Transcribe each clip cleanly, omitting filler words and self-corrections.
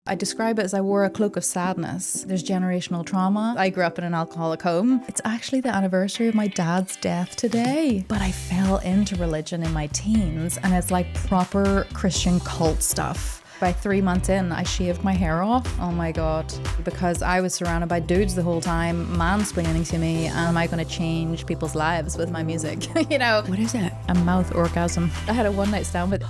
I describe it as I wore a cloak of sadness. There's generational trauma. I grew up in an alcoholic home. It's actually the anniversary of my dad's death today. But I fell into religion in my teens, and it's like proper Christian cult stuff. By 3 months in, I shaved my hair off. Oh my God. Because I was surrounded by dudes the whole time, mansplaining to me, and am I going to change people's lives with my music? You know? What is it? A mouth orgasm. I had a one night stand with...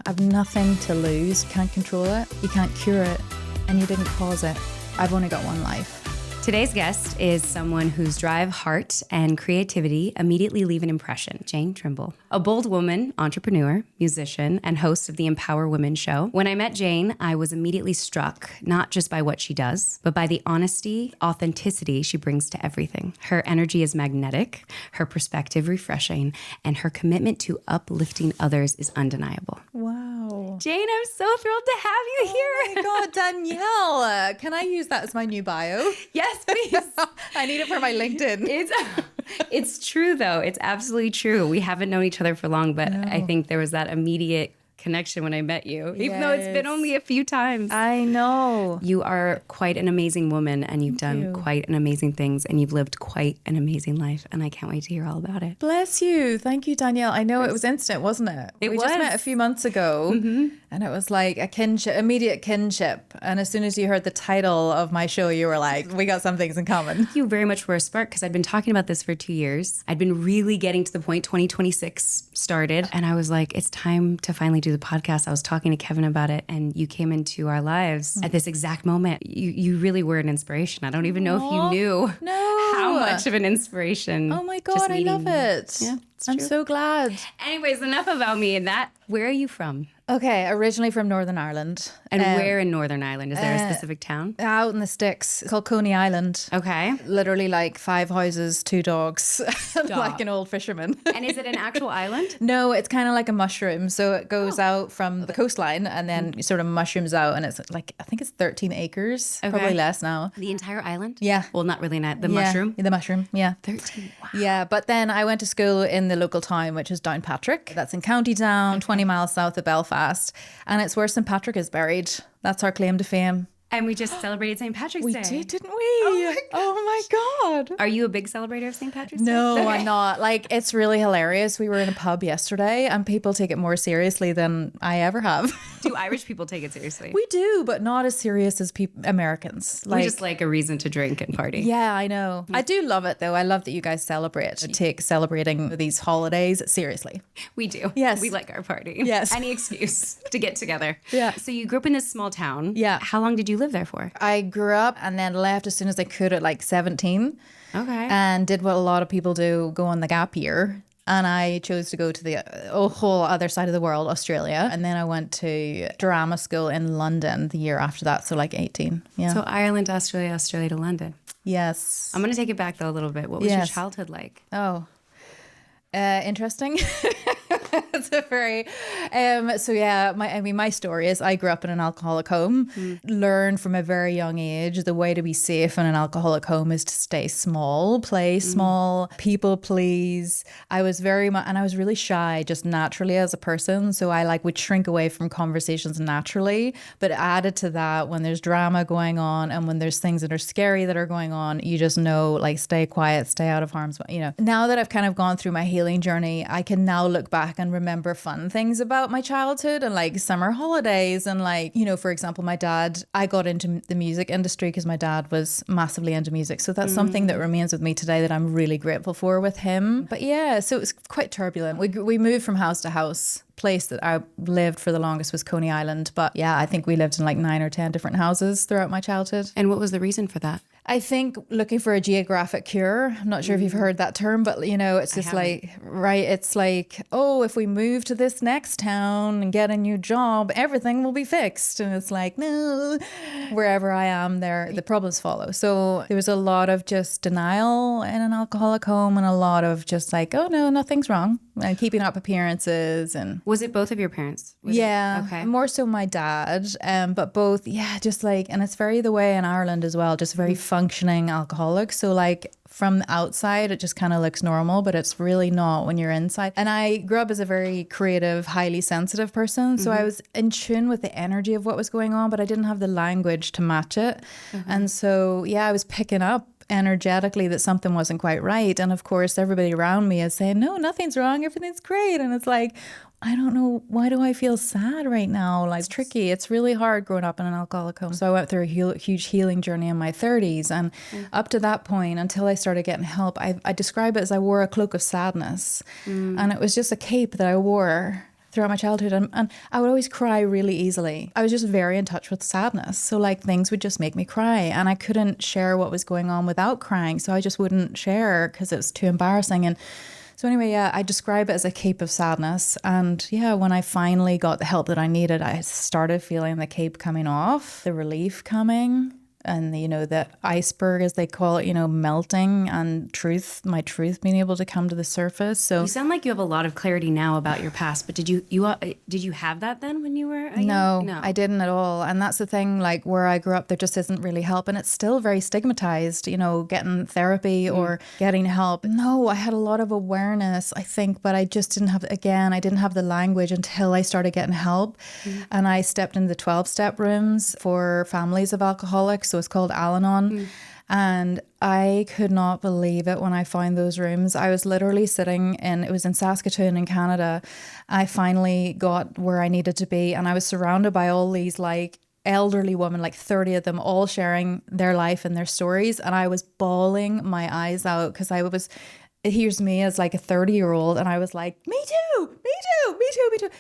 I've nothing to lose. You can't control it. You can't cure it. And you didn't cause it. I've only got one life. Today's guest is someone whose drive, heart, and creativity immediately leave an impression, Jayne Trimble. A bold woman, entrepreneur, musician, and host of the Empower Women show. When I met Jayne, I was immediately struck, not just by what she does, but by the honesty, authenticity she brings to everything. Her energy is magnetic, her perspective refreshing, and her commitment to uplifting others is undeniable. Wow. Jayne, I'm so thrilled to have you here. Oh my God, Danielle. Can I use that as my new bio? Yes, please. I need it for my LinkedIn. It's true, though. It's absolutely true. We haven't known each other for long, but I think there was that immediate connection when I met you, even though it's been only a few times. I know. You are quite an amazing woman, and you've done quite an amazing things, and you've lived quite an amazing life, and I can't wait to hear all about it. Bless you. Thank you, Danielle. I know it was instant, wasn't it? We just met a few months ago, and it was like a kinship, immediate kinship. And as soon as you heard the title of my show, you were like, we got some things in common. You very much were a spark, because I'd been talking about this for 2 years. I'd been really getting to the point 2026 started, and I was like, it's time to finally do the podcast. I was talking to Kevin about it, and you came into our lives at this exact moment. You really were an inspiration. I don't even know if you knew how much of an inspiration. Oh my God, I love it. Yeah, I'm so glad. Anyways, enough about me and that. Where are you from? Okay, originally from Northern Ireland. And where in Northern Ireland? Is there a specific town? Out in the sticks. It's called Coney Island. Okay. Literally like 5 houses, 2 dogs, like an old fisherman. And is it an actual island? No, it's kind of like a mushroom. So it goes out from the coastline and then sort of mushrooms out. And it's like, I think it's 13 acres, probably less now. The entire island? Yeah. Well, not really, the mushroom? The mushroom, yeah. 13, wow. Yeah, but then I went to school in the local town, which is Downpatrick. That's in County Down, 20 miles south of Belfast. And it's where St. Patrick is buried. That's our claim to fame. And we just celebrated St. Patrick's Day. We did, didn't we? Oh my God. Are you a big celebrator of St. Patrick's Day? No, I'm not. Like, it's really hilarious. We were in a pub yesterday and people take it more seriously than I ever have. Do Irish people take it seriously? We do, but not as serious as Americans. We just like a reason to drink and party. Yeah, I know. I do love it, though. I love that you guys celebrate. Take celebrating these holidays seriously. We do. Yes. We like our party. Yes. Any excuse to get together. Yeah. So you grew up in this small town. Yeah. How long did you live there for? I grew up and then left as soon as I could at like 17. Okay. And did what a lot of people do, go on the gap year. And I chose to go to the whole other side of the world, Australia. And then I went to drama school in London the year after that. So like 18. Yeah. So Ireland to Australia, Australia to London. Yes. I'm going to take it back though a little bit. What was your childhood like? Oh, interesting. It's a very, so yeah, my story is I grew up in an alcoholic home, learned from a very young age the way to be safe in an alcoholic home is to stay small, play small, people please. I was very much, and I was really shy just naturally as a person. So I would shrink away from conversations naturally, but added to that when there's drama going on and when there's things that are scary that are going on, you just know, like, stay quiet, stay out of harm's way, you know. Now that I've kind of gone through my healing journey, I can now look back and remember fun things about my childhood and like summer holidays and like, you know, for example, my dad, I got into the music industry because my dad was massively into music. So that's something that remains with me today that I'm really grateful for with him. But yeah, so it was quite turbulent. We moved from house to house. Place that I lived for the longest was Coney Island. But yeah, I think we lived in like 9 or 10 different houses throughout my childhood. And what was the reason for that? I think looking for a geographic cure. I'm not sure if you've heard that term, but you know, it's just like, right, it's like, oh, if we move to this next town and get a new job, everything will be fixed. And it's like, no, wherever I am there, the problems follow. So there was a lot of just denial in an alcoholic home and a lot of just like, oh no, nothing's wrong. and keeping up appearances. And was it both of your parents? Okay. More so my dad, but both, just like, and it's very the way in Ireland as well, just very functioning alcoholics. So like from the outside, it just kind of looks normal, but it's really not when you're inside. And I grew up as a very creative, highly sensitive person. So I was in tune with the energy of what was going on, but I didn't have the language to match it. And so, I was picking up energetically that something wasn't quite right. And of course, everybody around me is saying, no, nothing's wrong. Everything's great. And it's like, I don't know, why do I feel sad right now? Like, it's tricky. It's really hard growing up in an alcoholic home. So I went through a huge healing journey in my 30s. And up to that point, until I started getting help, I describe it as I wore a cloak of sadness. And it was just a cape that I wore throughout my childhood. And I would always cry really easily. I was just very in touch with sadness. So like things would just make me cry. And I couldn't share what was going on without crying. So I just wouldn't share because it was too embarrassing. And so anyway, I describe it as a cape of sadness. And when I finally got the help that I needed, I started feeling the cape coming off, the relief coming. And, the iceberg, as they call it, melting, and my truth being able to come to the surface. So you sound like you have a lot of clarity now about your past, but did you have that then when you were No, I didn't at all. And that's the thing, like where I grew up, there just isn't really help. And it's still very stigmatized, getting therapy or getting help. No, I had a lot of awareness, I think, but I just didn't have the language until I started getting help. And I stepped into the 12-step rooms for families of alcoholics. So it's called Al-Anon. And I could not believe it when I found those rooms. I was literally it was in Saskatoon in Canada. I finally got where I needed to be. And I was surrounded by all these like elderly women, like 30 of them, all sharing their life and their stories. And I was bawling my eyes out because here's me as like a 30-year-old, and I was like, me too.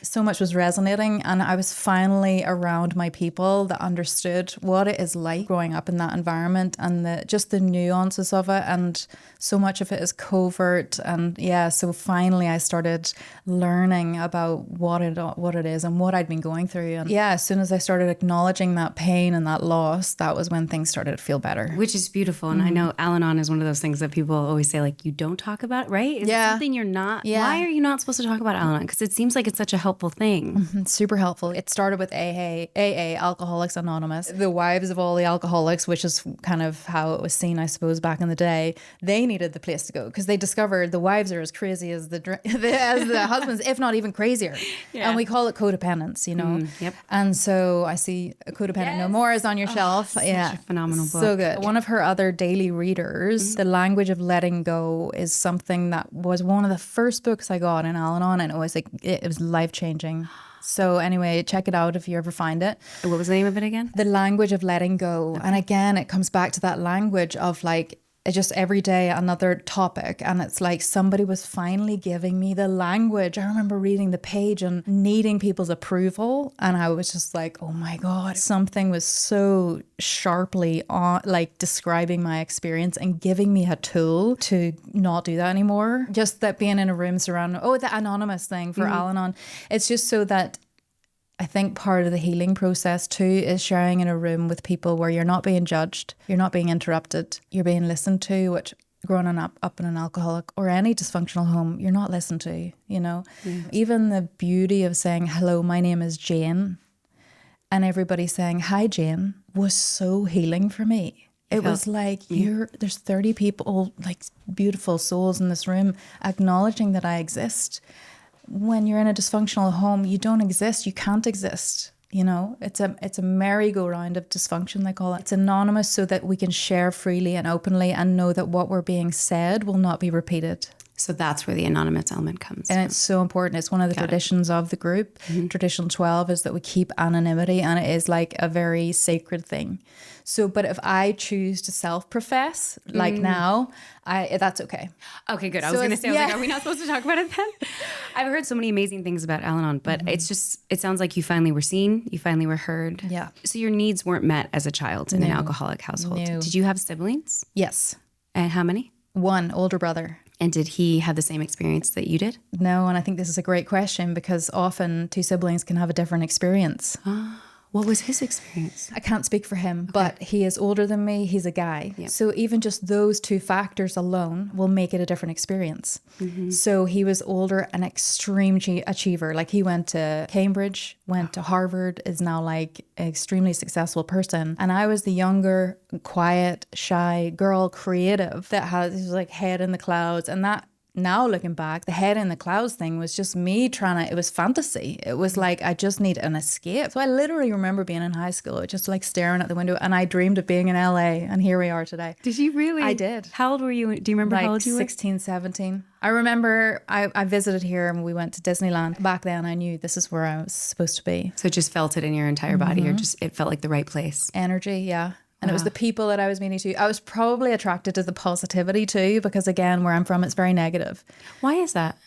So much was resonating, and I was finally around my people that understood what it is like growing up in that environment, and just the nuances of it, and so much of it is covert. And so finally I started learning about what it is and what I'd been going through. And as soon as I started acknowledging that pain and that loss, that was when things started to feel better. Which is beautiful. And I know Al-Anon is one of those things that people always say, like, you don't talk about, right? Is it something you're not? Why are you not supposed to talk about Al-Anon? Because it seems like it's such a helpful thing. It's super helpful. It started with AA, Alcoholics Anonymous. The wives of all the alcoholics, which is kind of how it was seen, I suppose, back in the day, they needed the place to go because they discovered the wives are as crazy as the husbands, if not even crazier. And we call it codependence, Yep. And so I see Codependent No More is on your shelf. Such a phenomenal book. So good. One of her other daily readers, The Language of Letting Go, is something that was one of the first books I got in Al-Anon, and it was life-changing. So anyway, check it out if you ever find it. What was the name of it again? The Language of Letting Go. And again, it comes back to that language of like, just every day another topic, and it's like somebody was finally giving me the language. I remember reading the page and needing people's approval, and I was just like, oh my God, something was so sharply like describing my experience and giving me a tool to not do that anymore. Just that being in a room surrounded, the anonymous thing for Al-Anon, it's just so that I think part of the healing process too is sharing in a room with people where you're not being judged, you're not being interrupted, you're being listened to, which growing up in an alcoholic or any dysfunctional home, you're not listened to, Even the beauty of saying, hello, my name is Jayne, and everybody saying, hi, Jayne, was so healing for me. It was like, there's 30 people, like beautiful souls in this room acknowledging that I exist. When you're in a dysfunctional home, you don't exist. You can't exist. It's a merry-go-round of dysfunction, they call it. It's anonymous so that we can share freely and openly and know that what we're being said will not be repeated. So that's where the anonymous element comes and from. It's so important. It's one of the traditions of the group. Tradition 12 is that we keep anonymity, and it is like a very sacred thing. So, but if I choose to self-profess, like now, that's okay. Okay, good. I was going to say, are we not supposed to talk about it then? I've heard so many amazing things about Al-Anon, but it sounds like you finally were seen, you finally were heard. Yeah. So your needs weren't met as a child in an alcoholic household. No. Did you have siblings? Yes. And how many? One, older brother. And did he have the same experience that you did? No, and I think this is a great question because often two siblings can have a different experience. What was his experience? I can't speak for him, but he is older than me. He's a guy. Yep. So even just those two factors alone will make it a different experience. So he was older, an extreme achiever. Like he went to Cambridge, went to Harvard, is now like an extremely successful person. And I was the younger, quiet, shy girl, creative that has like head in the clouds. And that, now looking back, the head in the clouds thing was just me trying to, it was fantasy. It was like, I just need an escape. So I literally remember being in high school, just like staring at the window, and I dreamed of being in LA, and here we are today. Did you really? I did. How old were you? Do you remember Like how old you were? 16, 17. I remember I visited here and we went to Disneyland. Back then I knew this is where I was supposed to be. So just felt it in your entire body, or just it felt like the right place? Energy, yeah. And it was the people that I was meeting too. I was probably attracted to the positivity too, because again, where I'm from, it's very negative. Why is that?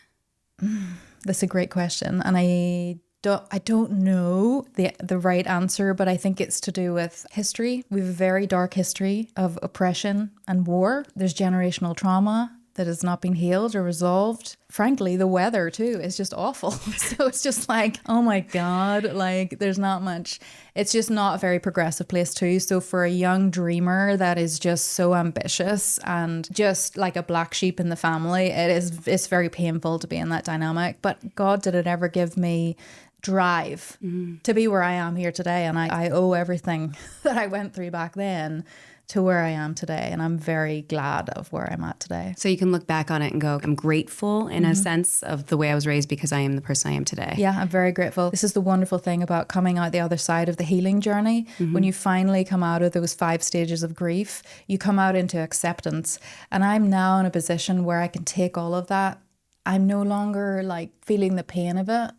That's a great question. And I don't know the right answer, but I think it's to do with history. We have a very dark history of oppression and war. There's generational trauma that has not been healed or resolved. Frankly, the weather too is just awful. So it's just like, oh my God, like there's not much. It's just not a very progressive place too. So for a young dreamer that is just so ambitious and just like a black sheep in the family, it's very painful to be in that dynamic. But God, did it ever give me drive to be where I am here today. And I owe everything that I went through back then to where I am today. And I'm very glad of where I'm at today. So you can look back on it and go, I'm grateful in a sense of the way I was raised because I am the person I am today. Yeah, I'm very grateful. This is the wonderful thing about coming out the other side of the healing journey. When you finally come out of those 5 stages of grief, you come out into acceptance. And I'm now in a position where I can take all of that. I'm no longer like feeling the pain of it.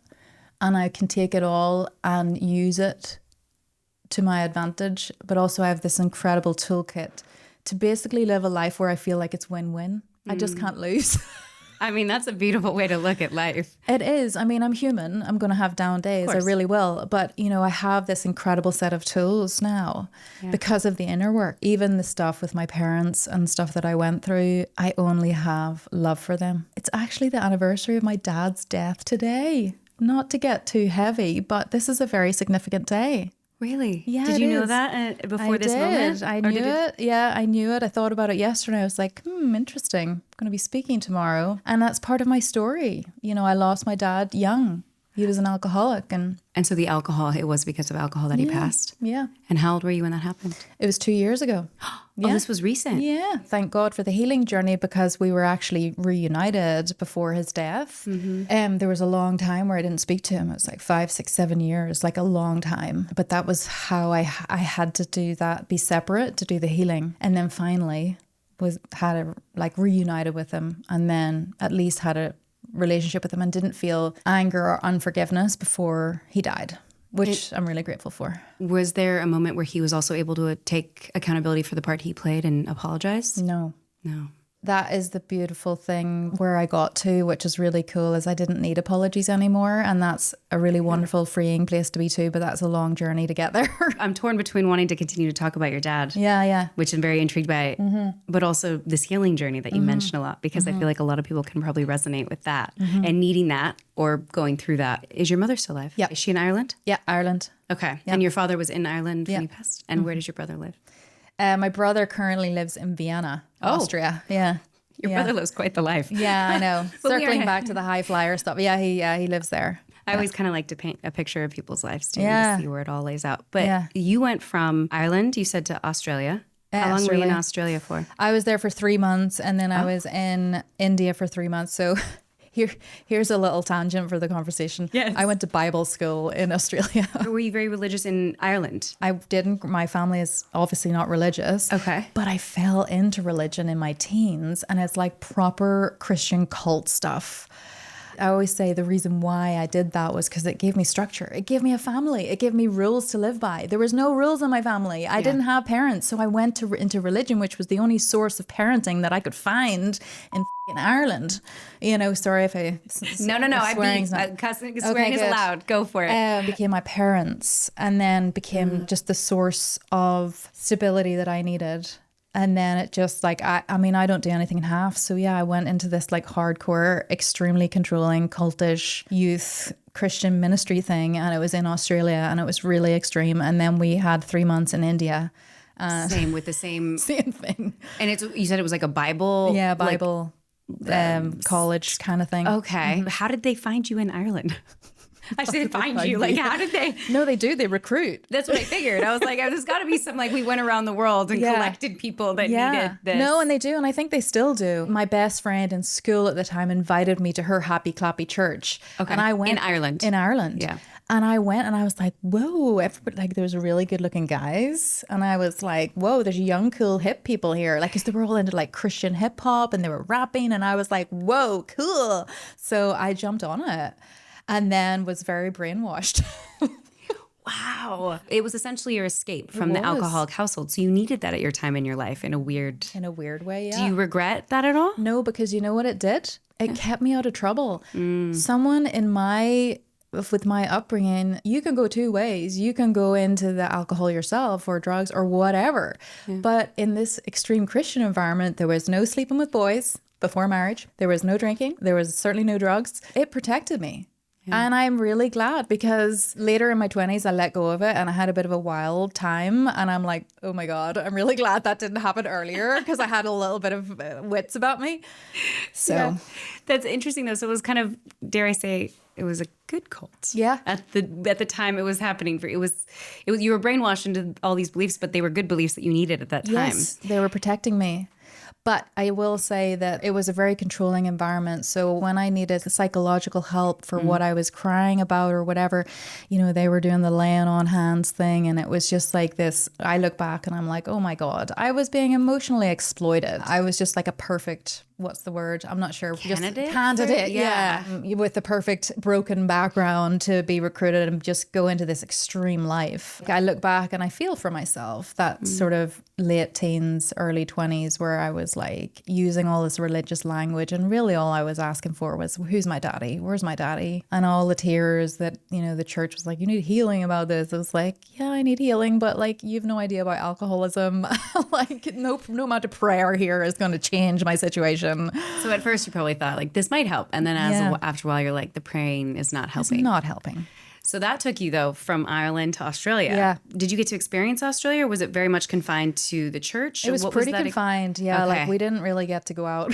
And I can take it all and use it to my advantage, but also I have this incredible toolkit to basically live a life where I feel like it's win-win. I just can't lose. I mean, that's a beautiful way to look at life. It is. I mean, I'm human. I'm going to have down days. I really will. But, you know, I have this incredible set of tools now because of the inner work. Even the stuff with my parents and stuff that I went through, I only have love for them. It's actually the anniversary of my dad's death today. Not to get too heavy, but this is a very significant day. Really? Yeah. Did you know that before this moment? I knew it. Yeah, I knew it. I thought about it yesterday. I was like, interesting. I'm going to be speaking tomorrow. And that's part of my story. You know, I lost my dad young. He was an alcoholic. And so the alcohol, it was because of alcohol that he passed? Yeah. And how old were you when that happened? It was 2 years ago. Oh, this was recent. Yeah. Thank God for the healing journey, because we were actually reunited before his death. There was a long time where I didn't speak to him. It was like 5, 6, 7 years, like a long time. But that was how I had to do that, be separate to do the healing. And then finally reunited with him, and then at least had a relationship with him and didn't feel anger or unforgiveness before he died, which I'm really grateful for. Was there a moment where he was also able to take accountability for the part he played and apologize? No. that is the beautiful thing where I got to, which is really cool, is I didn't need apologies anymore. And that's a really wonderful, freeing place to be too, but that's a long journey to get there. I'm torn between wanting to continue to talk about your dad. Yeah. Which I'm very intrigued by, but also this healing journey that you mentioned a lot, because I feel like a lot of people can probably resonate with that and needing that or going through that. Is your mother still alive? Yeah. Is she in Ireland? Yeah, Ireland. Okay. And your father was in Ireland when he passed? And where does your brother live? My brother currently lives in Vienna, Austria. Yeah. Your brother lives quite the life. Yeah, I know. Circling back to the high flyer stuff. Yeah, he lives there. I always kind of like to paint a picture of people's lives too, Yeah. to see where it all lays out. But you went from Ireland, you said, to Australia. How long were you in Australia for? I was there for 3 months, and then I was in India for 3 months. So here's a little tangent for the conversation. Yes. I went to Bible school in Australia. Were you very religious in Ireland? I didn't. My family is obviously not religious. Okay. But I fell into religion in my teens, and it's like proper Christian cult stuff. I always say the reason why I did that was because it gave me structure. It gave me a family. It gave me rules to live by. There was no rules in my family. I didn't have parents. So I went into religion, which was the only source of parenting that I could find in Ireland. You know, sorry if I... No. Swearing is allowed. Go for it. Became my parents, and then became just the source of stability that I needed. And then it just like, I mean, I don't do anything in half. So yeah, I went into this like hardcore, extremely controlling, cultish youth Christian ministry thing, and it was in Australia, and it was really extreme. And then we had 3 months in India. Same with the same Same thing. And you said it was like a Bible. Yeah, Bible college kind of thing. Okay. How did they find you in Ireland? I said find you. Like, how did they? No, they do. They recruit. That's what I figured. I was like, there's got to be some, like, we went around the world and collected people that needed this. No, and they do. And I think they still do. My best friend in school at the time invited me to her happy clappy church. Okay. And I went. In Ireland. In Ireland. Yeah. And I went and I was like, whoa, everybody, like, there's really good looking guys. And I was like, whoa, there's young, cool, hip people here. Like, because they were all into like Christian hip hop and they were rapping. And I was like, whoa, cool. So I jumped on it. And then was very brainwashed. Wow. It was essentially your escape from the alcoholic household. So you needed that at your time in your life in a weird way, yeah. Do you regret that at all? No, because you know what it did? It kept me out of trouble. Someone with my upbringing, you can go two ways. You can go into the alcohol yourself or drugs or whatever. Yeah. But in this extreme Christian environment, there was no sleeping with boys before marriage. There was no drinking. There was certainly no drugs. It protected me. Yeah. And I'm really glad, because later in my 20s, I let go of it and I had a bit of a wild time. And I'm like, oh my God, I'm really glad that didn't happen earlier, because I had a little bit of wits about me. So yeah. That's interesting though. So it was kind of, dare I say, it was a good cult. Yeah. At the time it was happening, it was you were brainwashed into all these beliefs, but they were good beliefs that you needed at that time. Yes, they were protecting me. But I will say that it was a very controlling environment. So when I needed psychological help for what I was crying about or whatever, you know, they were doing the laying on hands thing. And it was just like this. I look back and I'm like, oh my God, I was being emotionally exploited. I was just like a perfect, what's the word? I'm not sure. Candidate? Candidate, yeah. With the perfect broken background to be recruited and just go into this extreme life. I look back and I feel for myself that sort of late teens, early 20s, where I was like using all this religious language, and really all I was asking for was, who's my daddy? Where's my daddy? And all the tears that, you know, the church was like, you need healing about this. I was like, yeah, I need healing, but like, you've no idea about alcoholism. Like, no amount of prayer here is going to change my situation. So at first you probably thought like this might help, and then after a while you're like, the praying is not helping. It's not helping. So that took you though from Ireland to Australia. Yeah. Did you get to experience Australia, or was it very much confined to the church? It was pretty confined. Yeah. Okay. Like we didn't really get to go out.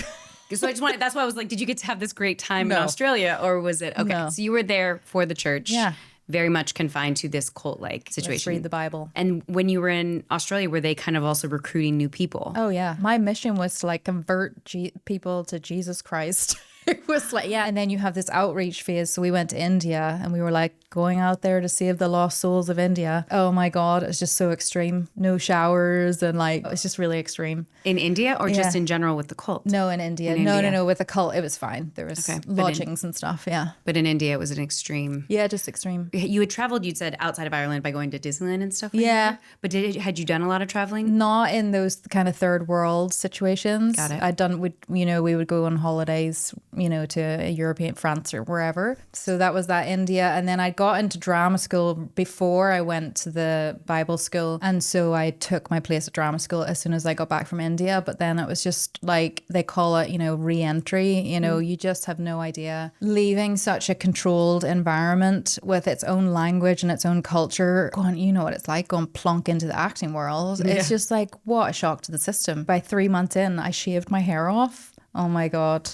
So I just wanted, that's why I was like, did you get to have this great time in Australia, or was it, okay. No. So you were there for the church. Yeah. Very much confined to this cult-like situation. Let's read the Bible. And when you were in Australia, were they kind of also recruiting new people? Oh, yeah. My mission was to like convert people to Jesus Christ. It was like, yeah. And then you have this outreach phase. So we went to India and we were like going out there to save the lost souls of India. Oh my God. It's just so extreme. No showers and like, it's just really extreme. In India or just in general with the cult? No, in India. No. With the cult, it was fine. There was lodgings and stuff. Yeah. But in India, it was an extreme. Yeah, just extreme. You had traveled, you'd said, outside of Ireland by going to Disneyland and stuff like that? Yeah. But had you done a lot of traveling? Not in those kind of third world situations. Got it. We would go on holidays, to European, France or wherever. So that was that India. And then I got into drama school before I went to the Bible school. And so I took my place at drama school as soon as I got back from India. But then it was just like, they call it, re-entry. You just have no idea. Leaving such a controlled environment with its own language and its own culture, going, you know what it's like, going plonk into the acting world. Yeah. It's just like, what a shock to the system. By 3 months in, I shaved my hair off. Oh my God.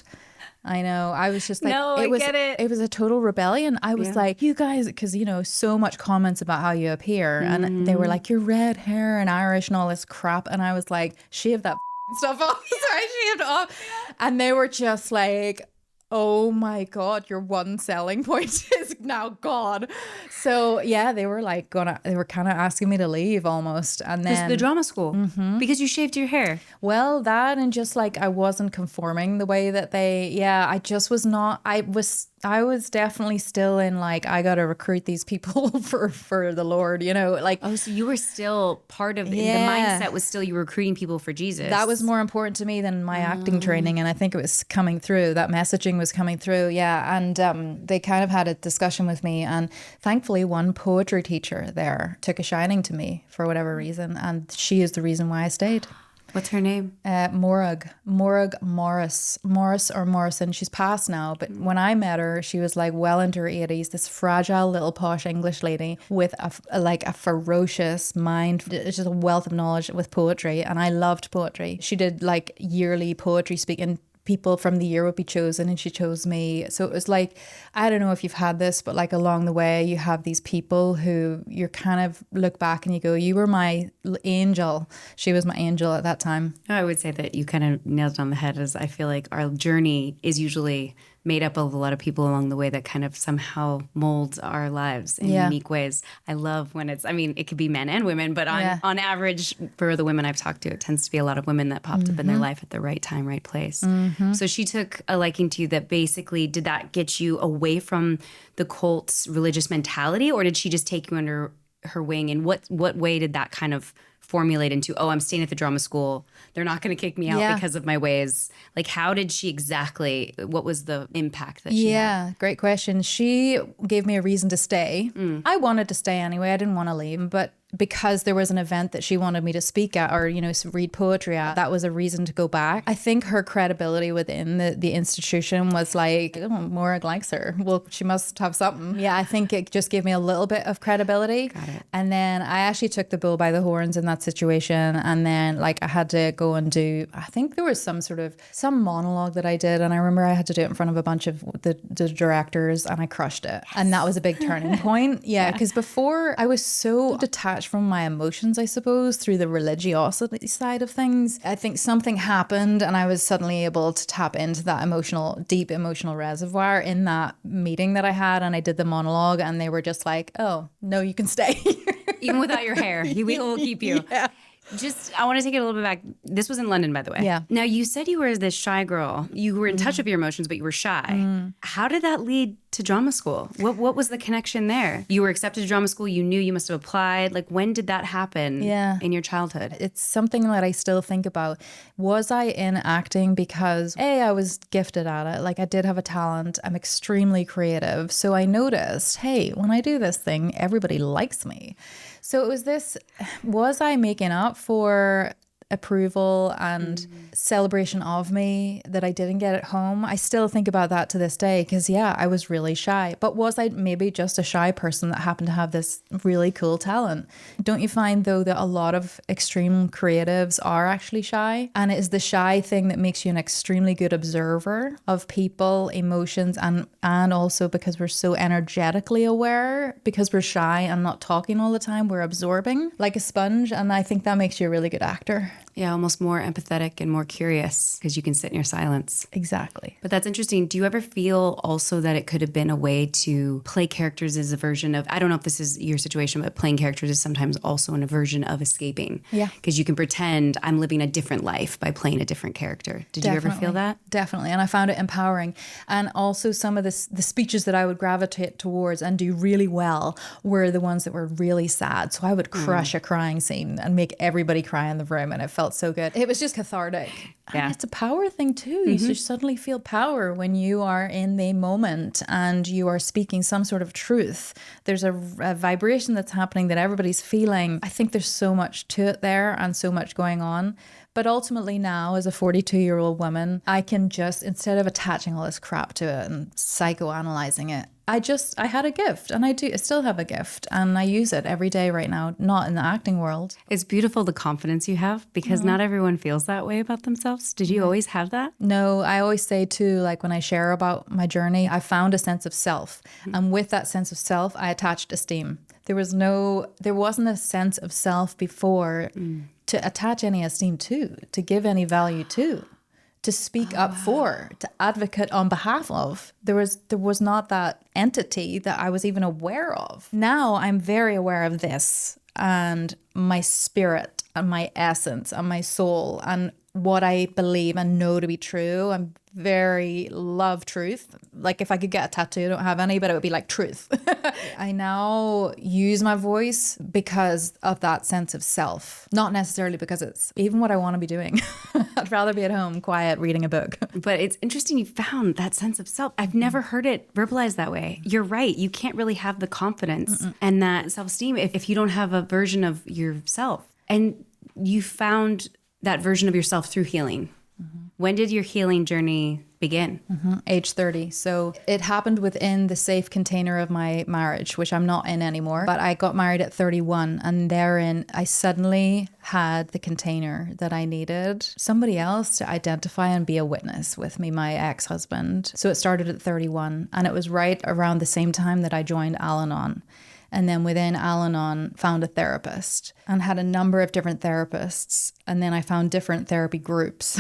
I know. I was just like, get it. It was a total rebellion. I was like, you guys, because, so much comments about how you appear. And they were like, your red hair and Irish and all this crap. And I was like, shave that stuff off. So I shaved off. And they were just like, oh my God, your one selling point is now gone. So yeah, they were like they were kind of asking me to leave almost. And then the drama school, because you shaved your hair. Well, that, and just like, I wasn't conforming the way that I just was not, I was definitely still in like, I got to recruit these people for the Lord, like. Oh, so you were still part of the mindset was still you were recruiting people for Jesus. That was more important to me than my acting training. And I think it was coming through, that messaging was coming through. Yeah. And they kind of had a discussion with me, and thankfully one poetry teacher there took a shining to me for whatever reason. And she is the reason why I stayed. What's her name? Morag Morris or Morrison. She's passed now, but when I met her, she was like well into her 80s, this fragile little posh English lady with a ferocious mind, just a wealth of knowledge with poetry, and I loved poetry. She did like yearly poetry speaking. People from the year would be chosen, and she chose me. So it was like, I don't know if you've had this, but like along the way you have these people who you're kind of look back and you go, you were my angel. She was my angel at that time. I would say that you kind of nailed it on the head, as I feel like our journey is usually made up of a lot of people along the way that kind of somehow molds our lives in unique ways. I love when it's, I mean, it could be men and women, but on average, for the women I've talked to, it tends to be a lot of women that popped up in their life at the right time, right place. So she took a liking to you. That basically, did that get you away from the cult's religious mentality, or did she just take you under her wing? And what way did that kind of formulate into, oh, I'm staying at the drama school, they're not going to kick me out because of my ways? Like, how did she exactly, what was the impact that she had? Great question. She gave me a reason to stay. I wanted to stay anyway. I didn't want to leave, but because there was an event that she wanted me to speak at or, you know, read poetry at, that was a reason to go back. I think her credibility within the institution was like, oh, Morag likes her. Well, she must have something. Yeah, I think it just gave me a little bit of credibility. Got it. And then I actually took the bull by the horns in that situation. And then like I had to go and do, I think there was some monologue that I did. And I remember I had to do it in front of a bunch of the directors, and I crushed it. Yes. And that was a big turning point. Yeah, because before I was so detached from my emotions, I suppose, through the religiosity side of things. I think something happened and I was suddenly able to tap into that deep emotional reservoir in that meeting that I had, and I did the monologue and they were just like, oh, no, you can stay. Even without your hair, we will keep you. Yeah. I want to take it a little bit back. This was in London, by the way. Yeah. Now, you said you were this shy girl. You were in touch with your emotions, but you were shy. How did that lead to drama school? What was the connection there? You were accepted to drama school. You knew you must have applied. Like, when did that happen in your childhood? It's something that I still think about. Was I in acting because, A, I was gifted at it. Like, I did have a talent. I'm extremely creative. So I noticed, hey, when I do this thing, everybody likes me. So it was I making up for approval and celebration of me that I didn't get at home? I still think about that to this day because, I was really shy. But was I maybe just a shy person that happened to have this really cool talent? Don't you find, though, that a lot of extreme creatives are actually shy? And it is the shy thing that makes you an extremely good observer of people, emotions, and also because we're so energetically aware, because we're shy and not talking all the time, we're absorbing like a sponge. And I think that makes you a really good actor. Yeah, almost more empathetic and more curious because you can sit in your silence. Exactly. But that's interesting. Do you ever feel also that it could have been a way to play characters as a version of, I don't know if this is your situation, but playing characters is sometimes also an aversion of escaping. Yeah. Because you can pretend I'm living a different life by playing a different character. Did you ever feel that? Definitely. And I found it empowering. And also some of the speeches that I would gravitate towards and do really well were the ones that were really sad. So I would crush a crying scene and make everybody cry in the room. And it felt so good. It was just cathartic. Yeah. And it's a power thing too. You suddenly feel power when you are in the moment and you are speaking some sort of truth. There's a vibration that's happening that everybody's feeling. I think there's so much to it there and so much going on. But ultimately now, as a 42-year-old woman, I can just, instead of attaching all this crap to it and psychoanalyzing it, I had a gift, and I still have a gift, and I use it every day right now, not in the acting world. It's beautiful the confidence you have because not everyone feels that way about themselves. Did you always have that? No, I always say too, like when I share about my journey, I found a sense of self. And with that sense of self, I attached esteem. There wasn't a sense of self before to attach any esteem to give any value to speak up for, to advocate on behalf of. There was not that entity that I was even aware of. Now I'm very aware of this and my spirit and my essence and my soul and what I believe and know to be true. I'm very love truth. Like if I could get a tattoo, I don't have any, but it would be like truth. I now use my voice because of that sense of self, not necessarily because it's even what I want to be doing. I'd rather be at home, quiet, reading a book. But it's interesting you found that sense of self. I've never heard it verbalized that way. You're right. You can't really have the confidence and that self-esteem if you don't have a version of yourself. And you found that version of yourself through healing. When did your healing journey begin? Age 30. So it happened within the safe container of my marriage, which I'm not in anymore. But I got married at 31, and therein I suddenly had the container that I needed. Somebody else to identify and be a witness with me, my ex-husband. So it started at 31, and it was right around the same time that I joined Al-Anon. And then within Al-Anon, found a therapist and had a number of different therapists. And then I found different therapy groups.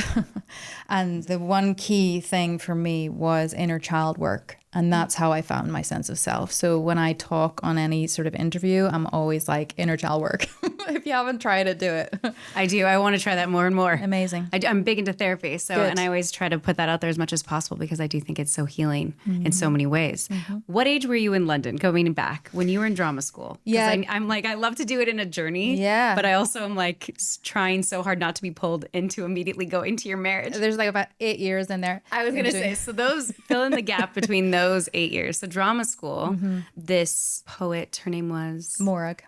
And the one key thing for me was inner child work. And that's how I found my sense of self. So when I talk on any sort of interview, I'm always like, inner child work. If you haven't tried it, do it. I do. I want to try that more and more. Amazing. I'm big into therapy. So, Good. and I always try to put that out there as much as possible because I do think it's so healing in so many ways. What age were you in London, going back when you were in drama school? 'Cause Yeah. I'm like, I love to do it in a journey. Yeah. But I also am like trying so hard not to be pulled into immediately going to your marriage. There's like about 8 years in there. I was going to say, so those fill in the gap between those 8 years. So drama school, this poet, her name was Morag.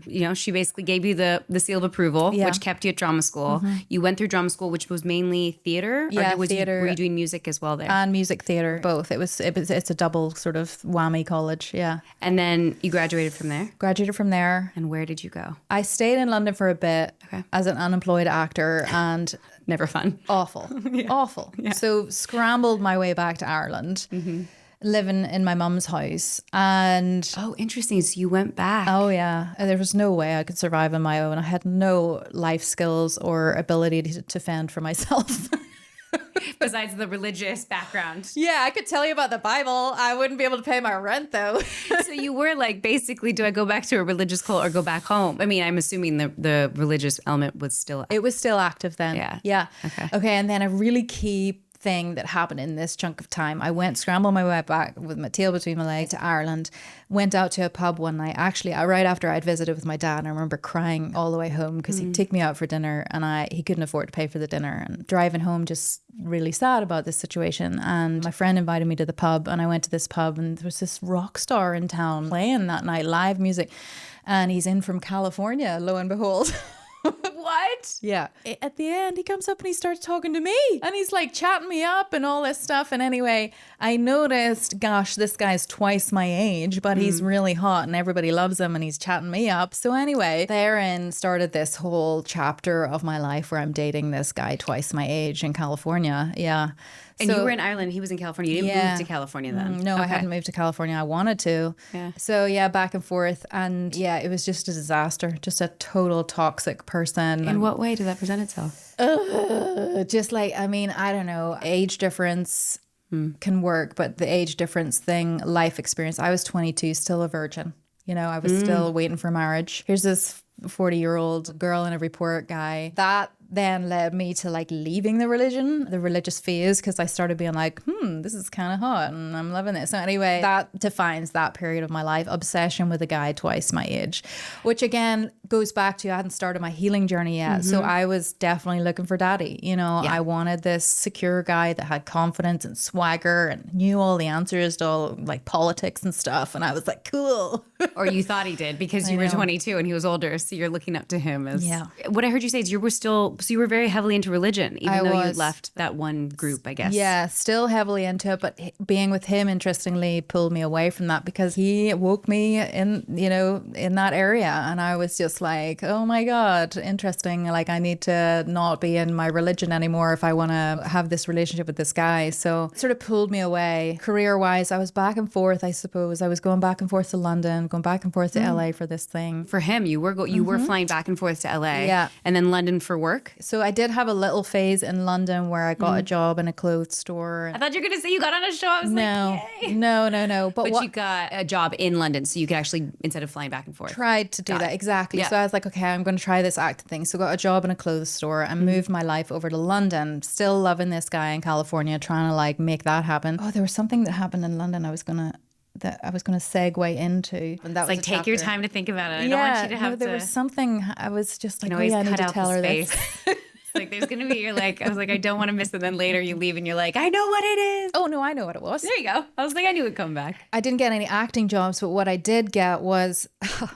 You know, she basically gave you the seal of approval, Yeah. which kept you at drama school. You went through drama school, which was mainly theater. Yeah, or was theater. were you doing music as well there? And music theater, both. It's a double sort of whammy college. Yeah. And then you graduated from there. Graduated from there. And where did you go? I stayed in London for a bit as an unemployed actor, and Never fun. awful. So scrambled my way back to Ireland, living in my mum's house. And Oh, interesting. So you went back. oh yeah, there was no way I could survive on my own. I had no life skills or ability to fend for myself. Besides the religious background. Yeah, I could tell you about the Bible. I wouldn't be able to pay my rent though. So you were like, basically, do I go back to a religious cult or go back home? I mean, I'm assuming the religious element was still. It was still active then. Yeah. Okay. And then a really key thing that happened in this chunk of time, I went scrambled my way back with my tail between my legs to Ireland, went out to a pub one night, actually right after I'd visited with my dad. I remember crying all the way home because he'd take me out for dinner and he couldn't afford to pay for the dinner, and driving home just really sad about this situation. And my friend invited me to the pub, and I went to this pub, and there was this rock star in town playing that night, live music, and he's in from California, lo and behold. What? Yeah. At the end, he comes up and he starts talking to me, and he's like chatting me up and all this stuff. And anyway, I noticed, gosh, this guy's twice my age, but he's really hot and everybody loves him, and he's chatting me up. So anyway, therein started this whole chapter of my life where I'm dating this guy twice my age in California. Yeah. And So- you were in Ireland. He was in California. You didn't move to California then. No, I Okay. hadn't moved to California. I wanted to. Yeah. So yeah, back and forth. And yeah, it was just a disaster, just a total toxic person. In what way did that present itself? Just like, I mean, I don't know, age difference can work, but the age difference thing, life experience. I was 22, still a virgin. You know, I was still waiting for marriage. Here's this 40-year-old girl in a report guy. That then led me to like leaving the religious phase, because I started being like, this is kind of hot and I'm loving this. So anyway, that defines that period of my life. Obsession with a guy twice my age, which again goes back to I hadn't started my healing journey yet. So I was definitely looking for daddy. You know, I wanted this secure guy that had confidence and swagger and knew all the answers to all like politics and stuff. And I was like, cool. Or you thought he did because you were 22 and he was older. So you're looking up to him as. Yeah. What I heard you say is you were very heavily into religion, even I though you was. left that one group, I guess. Yeah, still heavily into it, but being with him, interestingly, pulled me away from that, because he woke me in that area, and I was just like, oh my God, interesting. Like, I need to not be in my religion anymore if I want to have this relationship with this guy. So it sort of pulled me away. Career-wise, I was back and forth, I suppose. I was going back and forth to London, going back and forth to LA for this thing. For him, you were flying back and forth to LA. Yeah. And then London for work. So I did have a little phase in London where I got a job in a clothes store. I thought you were going to say you got on a show. I was like, yay. No. But you got a job in London, so you could actually, instead of flying back and forth. Tried to do that, exactly. Yeah. So I was like, okay, I'm going to try this acting thing. So got a job in a clothes store and moved my life over to London. Still loving this guy in California, trying to like make that happen. Oh, there was something that happened in London I was gonna segue into. And that It's was like, a take your chapter. time to think about it. I don't want you to have there to. was something I was just like, You oh can yeah, I always need cut to out tell the her space. this. Like there's gonna be, you're like, I was like, I don't want to miss it. Then later you leave and you're like, I know what it is. Oh no, I know what it was. There you go. I was like, I knew it'd come back. I didn't get any acting jobs, but what I did get was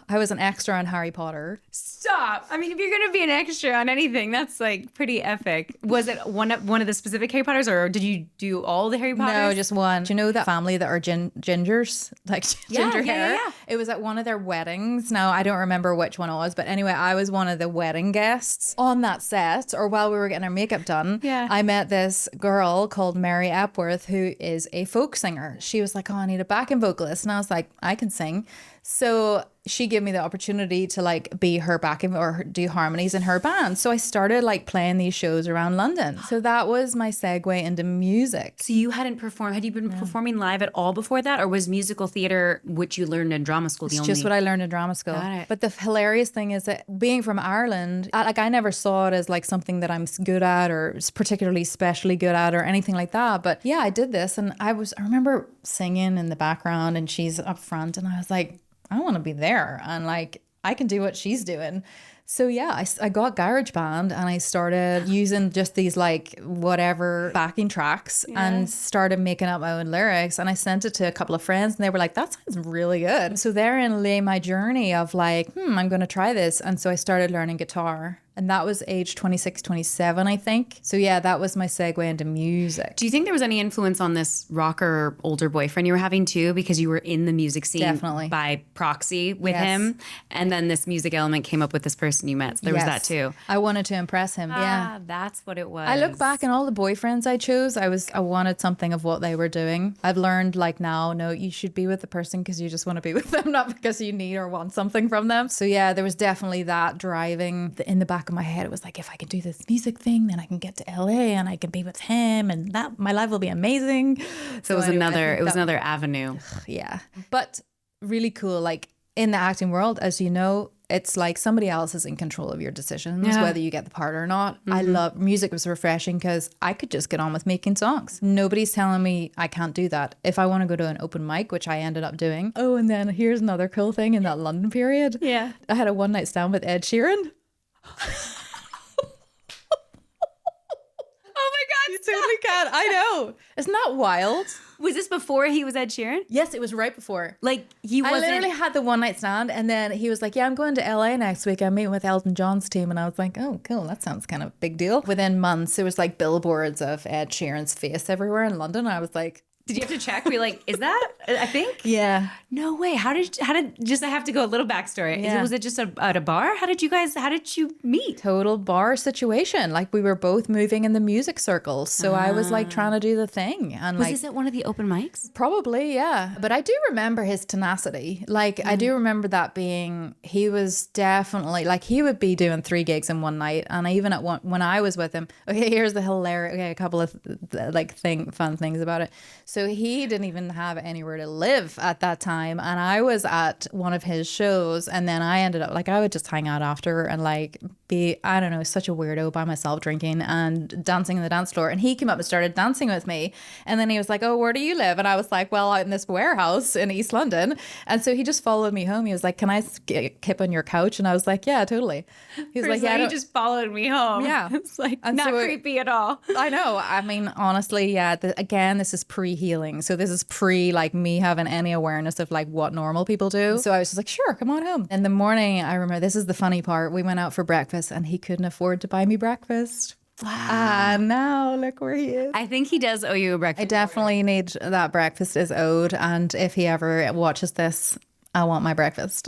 I was an extra on Harry Potter. Stop. I mean, if you're gonna be an extra on anything, that's like pretty epic. Was it one of the specific Harry Potters, or did you do all the Harry Potters? No, just one. Do you know that family that are gingers? Like ginger hair? Yeah. It was at one of their weddings. Now, I don't remember which one it was, but anyway, I was one of the wedding guests on that set, or while we were getting our makeup done. Yeah. I met this girl called Mary Epworth, who is a folk singer. She was like, oh, I need a backing vocalist. And I was like, I can sing. So she gave me the opportunity to like be her backing or do harmonies in her band. So I started like playing these shows around London. So that was my segue into music. So you hadn't performed, had you been performing live at all before that? Or was musical theater, which you learned in drama school, the It's only? just what I learned in drama school. Got it. But the hilarious thing is that being from Ireland, I never saw it as like something that I'm good at or particularly specially good at or anything like that. But yeah, I did this and I remember singing in the background and she's up front and I was like, I want to be there and like I can do what she's doing. So yeah, I got GarageBand and I started using just these like whatever backing tracks and started making up my own lyrics, and I sent it to a couple of friends and they were like, that sounds really good. So therein lay my journey of like, I'm going to try this. And so I started learning guitar. And that was age 26, 27, I think. So yeah, that was my segue into music. Do you think there was any influence on this rocker older boyfriend you were having too? Because you were in the music scene Definitely. by proxy with Yes. him. And then this music element came up with this person you met. So there was that too. I wanted to impress him. Yeah. Ah, that's what it was. I look back and all the boyfriends I chose, I wanted something of what they were doing. I've learned like now, no, you should be with the person because you just want to be with them, not because you need or want something from them. So yeah, there was definitely that driving in the back of my head. It was like, if I can do this music thing, then I can get to LA and I can be with him and that my life will be amazing. So it was anyway, another avenue. Yeah. But really cool. Like in the acting world, as you know, it's like somebody else is in control of your decisions, whether you get the part or not. I love music. Was refreshing because I could just get on with making songs. Nobody's telling me I can't do that. If I want to go to an open mic, which I ended up doing. Oh, and then here's another cool thing in that London period. Yeah. I had a one night stand with Ed Sheeran. Oh my God. You totally can. I know. Isn't that wild? Was this before he was Ed Sheeran? Yes, it was right before. Like he I wasn't. literally had the one night stand and then he was like, yeah, I'm going to LA next week. I'm meeting with Elton John's team. And I was like, oh, cool. That sounds kind of a big deal. Within months, it was like billboards of Ed Sheeran's face everywhere in London. I was like, Did you have to check? Be like, is that? I think. yeah. No way. How did just? I have to go a little backstory. Yeah. Was it just at a bar? How did you meet? Total bar situation. Like we were both moving in the music circles. So I was like trying to do the thing. And Was like, this at one of the open mics? probably, yeah. But I do remember his tenacity. Like, I do remember that being, he was definitely, like, he would be doing 3 gigs in one night. And even at one, when I was with him, okay, here's the hilarious, okay, a couple of, like, fun things about it. So he didn't even have anywhere to live at that time. And I was at one of his shows. And then I ended up, like, I would just hang out after and, like, be, I don't know, such a weirdo by myself drinking and dancing on the dance floor. And he came up and started dancing with me. And then he was like, oh, where do you live? And I was like, well, out in this warehouse in East London. And so he just followed me home. He was like, can I skip on your couch? And I was like, yeah, totally. He was like, yeah, he just followed me home. Yeah. It's like And not so creepy at all. I know. I mean, honestly, yeah. Again, this is pre-healing. So this is pre like me having any awareness of like what normal people do. So I was just like, sure, come on home. In the morning, I remember, this is the funny part. We went out for breakfast and he couldn't afford to buy me breakfast. Wow. Now look where he is. I think he does owe you a I breakfast. definitely need that breakfast is owed. And if he ever watches this, I want my breakfast.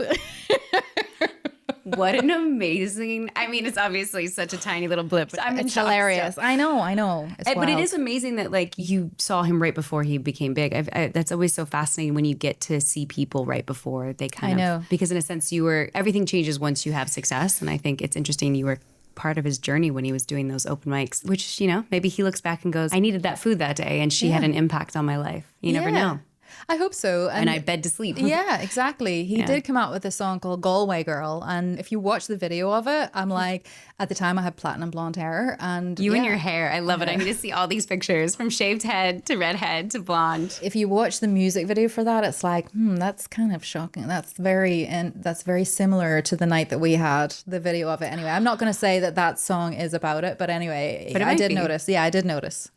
What an amazing, I mean, it's obviously such a tiny little blip. But I'm in It's shock hilarious. still. I know. It's But it wild. is amazing that like you saw him right before he became big. That's always so fascinating when you get to see people right before they kind of. know. Because in a sense, everything changes once you have success. And I think it's interesting you were part of his journey when he was doing those open mics, which, maybe he looks back and goes, I needed that food that day and she had an impact on my life. You never know. I hope so. And I bed to sleep. Yeah, exactly. He did come out with a song called Galway Girl. And if you watch the video of it, I'm like, at the time I had platinum blonde hair. And You and your hair. I love it. I need to see all these pictures from shaved head to red head to blonde. If you watch the music video for that, it's like, that's kind of shocking. That's very similar to the night that we had the video of it. Anyway, I'm not going to say that song is about it, but anyway, I did notice. Yeah, I did notice.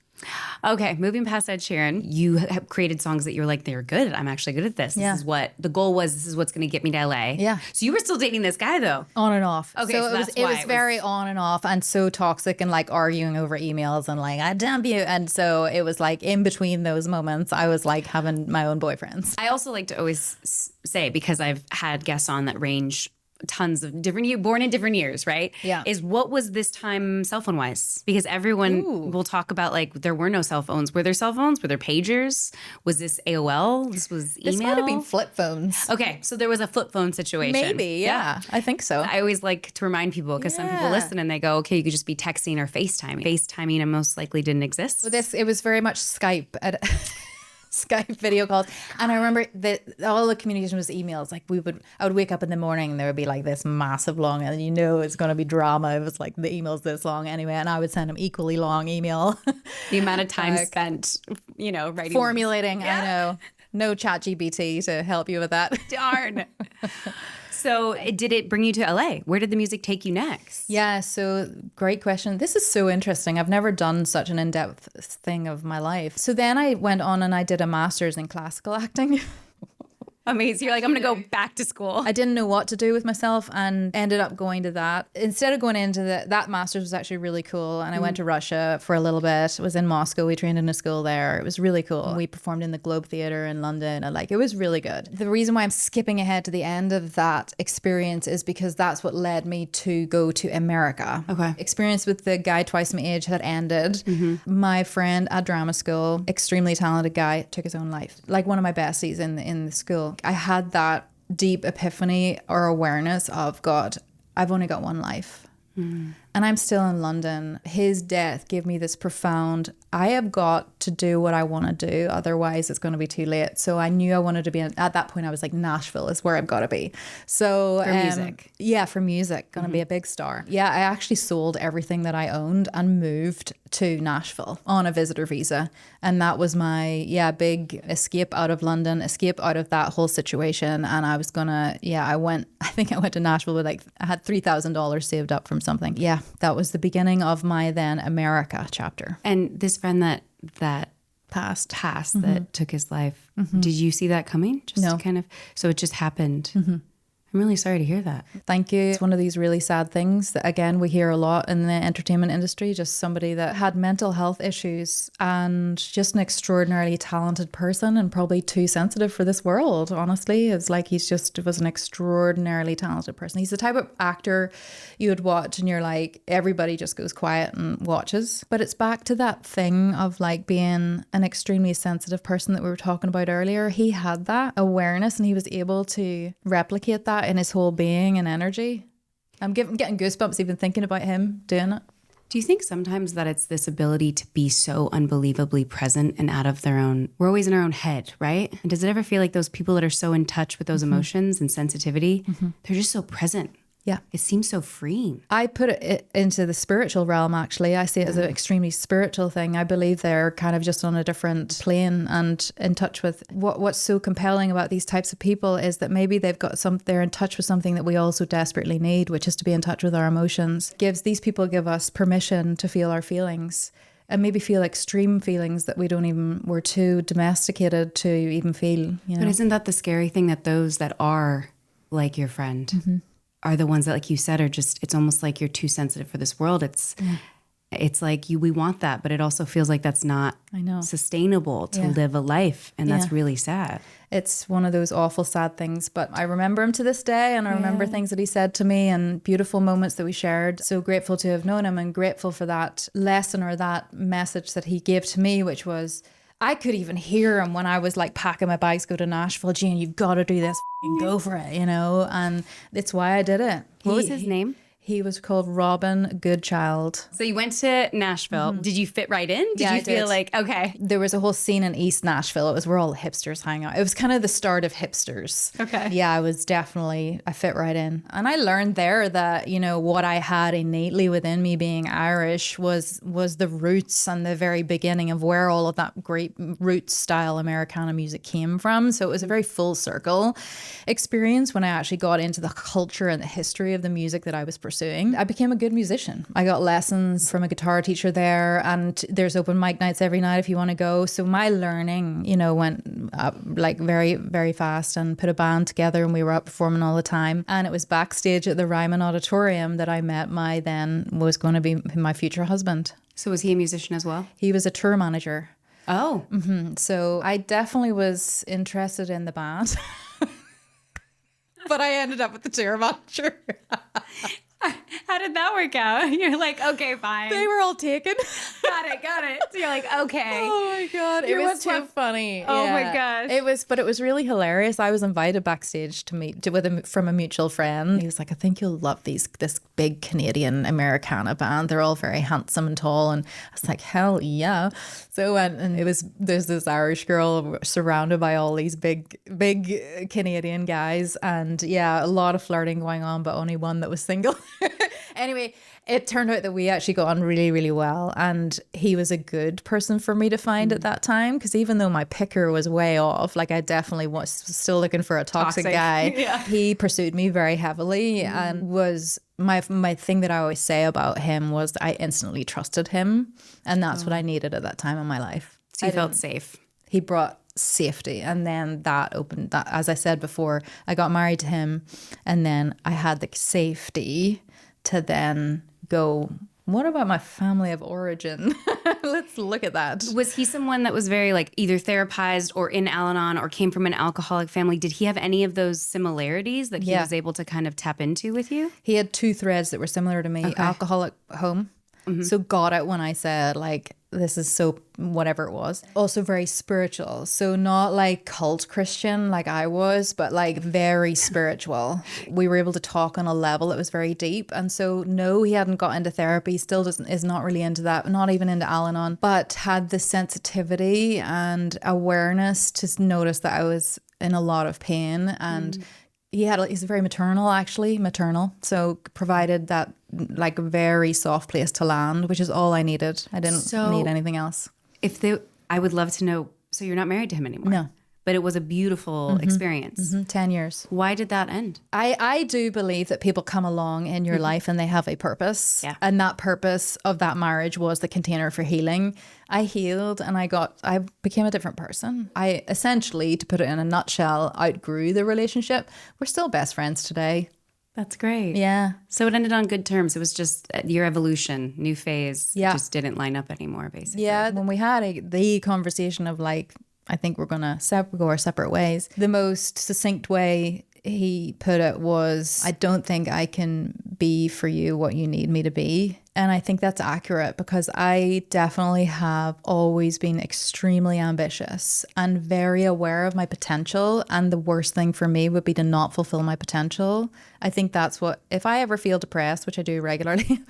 Okay, moving past Ed Sheeran, you have created songs that you're like, they're good. I'm actually good at this. This is what the goal was. This is what's going to get me to LA. Yeah. So you were still dating this guy though? On and off. Okay, so that's it was very on and off and so toxic and like arguing over emails and like, I dump you. And so it was like in between those moments, I was like having my own boyfriends. I also like to always say, because I've had guests on that range tons of different, born in different years, right? Yeah. Is what was this time cell phone wise? Because everyone will talk about like there were no cell phones. Were there cell phones? Were there pagers? Was this AOL? This was email? This might have been flip phones. Okay, so there was a flip phone situation. Maybe, yeah. I think so. I always like to remind people because some people listen and they go, okay, you could just be texting or FaceTiming. FaceTiming most likely didn't exist. It was very much Skype at Skype video calls. And I remember that all the communication was emails. Like I would wake up in the morning and there would be like this massive long, and it's going to be drama. It was like the email's this long anyway. And I would send him equally long email. The amount of time spent, writing. Formulating, I know. No ChatGPT to help you with that. Darn. So did it bring you to LA? Where did the music take you next? Yeah, so great question. This is so interesting. I've never done such an in-depth thing of my life. So then I went on and I did a master's in classical acting. Amazing. You're like, I'm going to go back to school. I didn't know what to do with myself and ended up going to that. Instead of going into that master's was actually really cool. And I went to Russia for a little bit. I was in Moscow. We trained in a school there. It was really cool. We performed in the Globe Theatre in London. And it was really good. The reason why I'm skipping ahead to the end of that experience is because that's what led me to go to America. Okay. Experience with the guy twice my age had ended. My friend at drama school, extremely talented guy, took his own life. Like one of my besties in the school. I had that deep epiphany or awareness of, God, I've only got one life. And I'm still in London. His death gave me this profound, I have got to do what I want to do. Otherwise, it's going to be too late. So I knew I wanted to be, at that point, I was like, Nashville is where I've got to be. So for music. Yeah, for music. Going to be a big star. Yeah, I actually sold everything that I owned and moved to Nashville on a visitor visa. And that was my, big escape out of London, escape out of that whole situation. And I was going to, I think I went to Nashville with I had $3,000 saved up from something. Yeah, that was the beginning of my then America chapter. And this friend that Passed. That took his life, did you see that coming? Just No. kind of, so it just happened. I'm really sorry to hear that. Thank you. It's one of these really sad things that, again, we hear a lot in the entertainment industry. Just somebody that had mental health issues and just an extraordinarily talented person and probably too sensitive for this world, honestly. It's like was an extraordinarily talented person. He's the type of actor you would watch and you're like, everybody just goes quiet and watches. But it's back to that thing of like being an extremely sensitive person that we were talking about earlier. He had that awareness and he was able to replicate that in his whole being and energy. I'm getting goosebumps even thinking about him doing it. Do you think sometimes that it's this ability to be so unbelievably present and out of their own, we're always in our own head, right? And does it ever feel like those people that are so in touch with those emotions and sensitivity, they're just so present? Yeah. It seems so freeing. I put it into the spiritual realm, actually. I see it as an extremely spiritual thing. I believe they're kind of just on a different plane and in touch with what's so compelling about these types of people is that maybe they're in touch with something that we also desperately need, which is to be in touch with our emotions. These people give us permission to feel our feelings and maybe feel extreme feelings that we're too domesticated to even feel. But isn't that the scary thing, that those that are like your friend are the ones that, like you said, are just, it's almost like you're too sensitive for this world. It's like we want that, but it also feels like that's not sustainable to live a life. And that's really sad. It's one of those awful, sad things. But I remember him to this day and I remember things that he said to me and beautiful moments that we shared. So grateful to have known him and grateful for that lesson or that message that he gave to me, which was, I could even hear him when I was like packing my bags, go to Nashville. Jayne, you've got to do this, go for it, And it's why I did it. What was his name? He was called Robin Goodchild. So you went to Nashville. Did you fit right in? Did Yeah, you I feel did. like, okay. There was a whole scene in East Nashville. It was where all the hipsters hang out. It was kind of the start of hipsters. Okay. Yeah, I fit right in. And I learned there that, you know, what I had innately within me being Irish was the roots and the very beginning of where all of that great roots style Americana music came from. So it was a very full circle experience when I actually got into the culture and the history of the music that I was pursuing. I became a good musician. I got lessons from a guitar teacher there, and there's open mic nights every night if you want to go. So my learning, you know, went up like very, very fast, and put a band together, and we were out performing all the time. And it was backstage at the Ryman Auditorium that I met my then was going to be my future husband. So was he a musician as well? He was a tour manager. Oh. So I definitely was interested in the band. But I ended up with the tour manager. How did that work out? You're like, okay, fine. They were all taken. Got it. So you're like, okay. Oh my God. You're It was what- too funny. Oh my gosh. It was really hilarious. I was invited backstage to meet with him from a mutual friend. He was like, I think you'll love this big Canadian Americana band. They're all very handsome and tall. And I was like, hell yeah. So I went, and there's this Irish girl surrounded by all these big Canadian guys. And yeah, a lot of flirting going on, but only one that was single. Anyway, it turned out that we actually got on really, really well. And he was a good person for me to find at that time. Because even though my picker was way off, like I definitely was still looking for a toxic guy. Yeah. He pursued me very heavily and was my thing that I always say about him was I instantly trusted him. And that's what I needed at that time in my life. So you felt safe. He brought safety, and then that opened that, as I said before, I got married to him, and then I had the safety to then go, what about my family of origin? Let's look at that. Was he someone that was very like either therapized or in Al-Anon or came from an alcoholic family? Did he have any of those similarities that he Yeah. was able to kind of tap into with you? He had two threads that were similar to me. Alcoholic home. So got it when I said like, this is so whatever it was. Also very spiritual. So not like cult Christian like I was, but like very spiritual. We were able to talk on a level that was very deep. And so no, he hadn't got into therapy, still is not really into that, not even into Al-Anon, but had the sensitivity and awareness to notice that I was in a lot of pain. And he's very maternal. So provided that like very soft place to land, which is all I needed. I didn't need anything else. I would love to know. So you're not married to him anymore? No. But it was a beautiful experience. 10 years. Why did that end? I do believe that people come along in your life and they have a purpose. Yeah. And that purpose of that marriage was the container for healing. I healed and I became a different person. I essentially, to put it in a nutshell, outgrew the relationship. We're still best friends today. That's great. Yeah. So it ended on good terms. It was just your evolution, new phase. Yeah. Just didn't line up anymore, basically. Yeah. When we had the conversation of like, I think we're going to go our separate ways. The most succinct way he put it was, I don't think I can be for you what you need me to be. And I think that's accurate because I definitely have always been extremely ambitious and very aware of my potential. And the worst thing for me would be to not fulfill my potential. I think that's what, if I ever feel depressed, which I do regularly,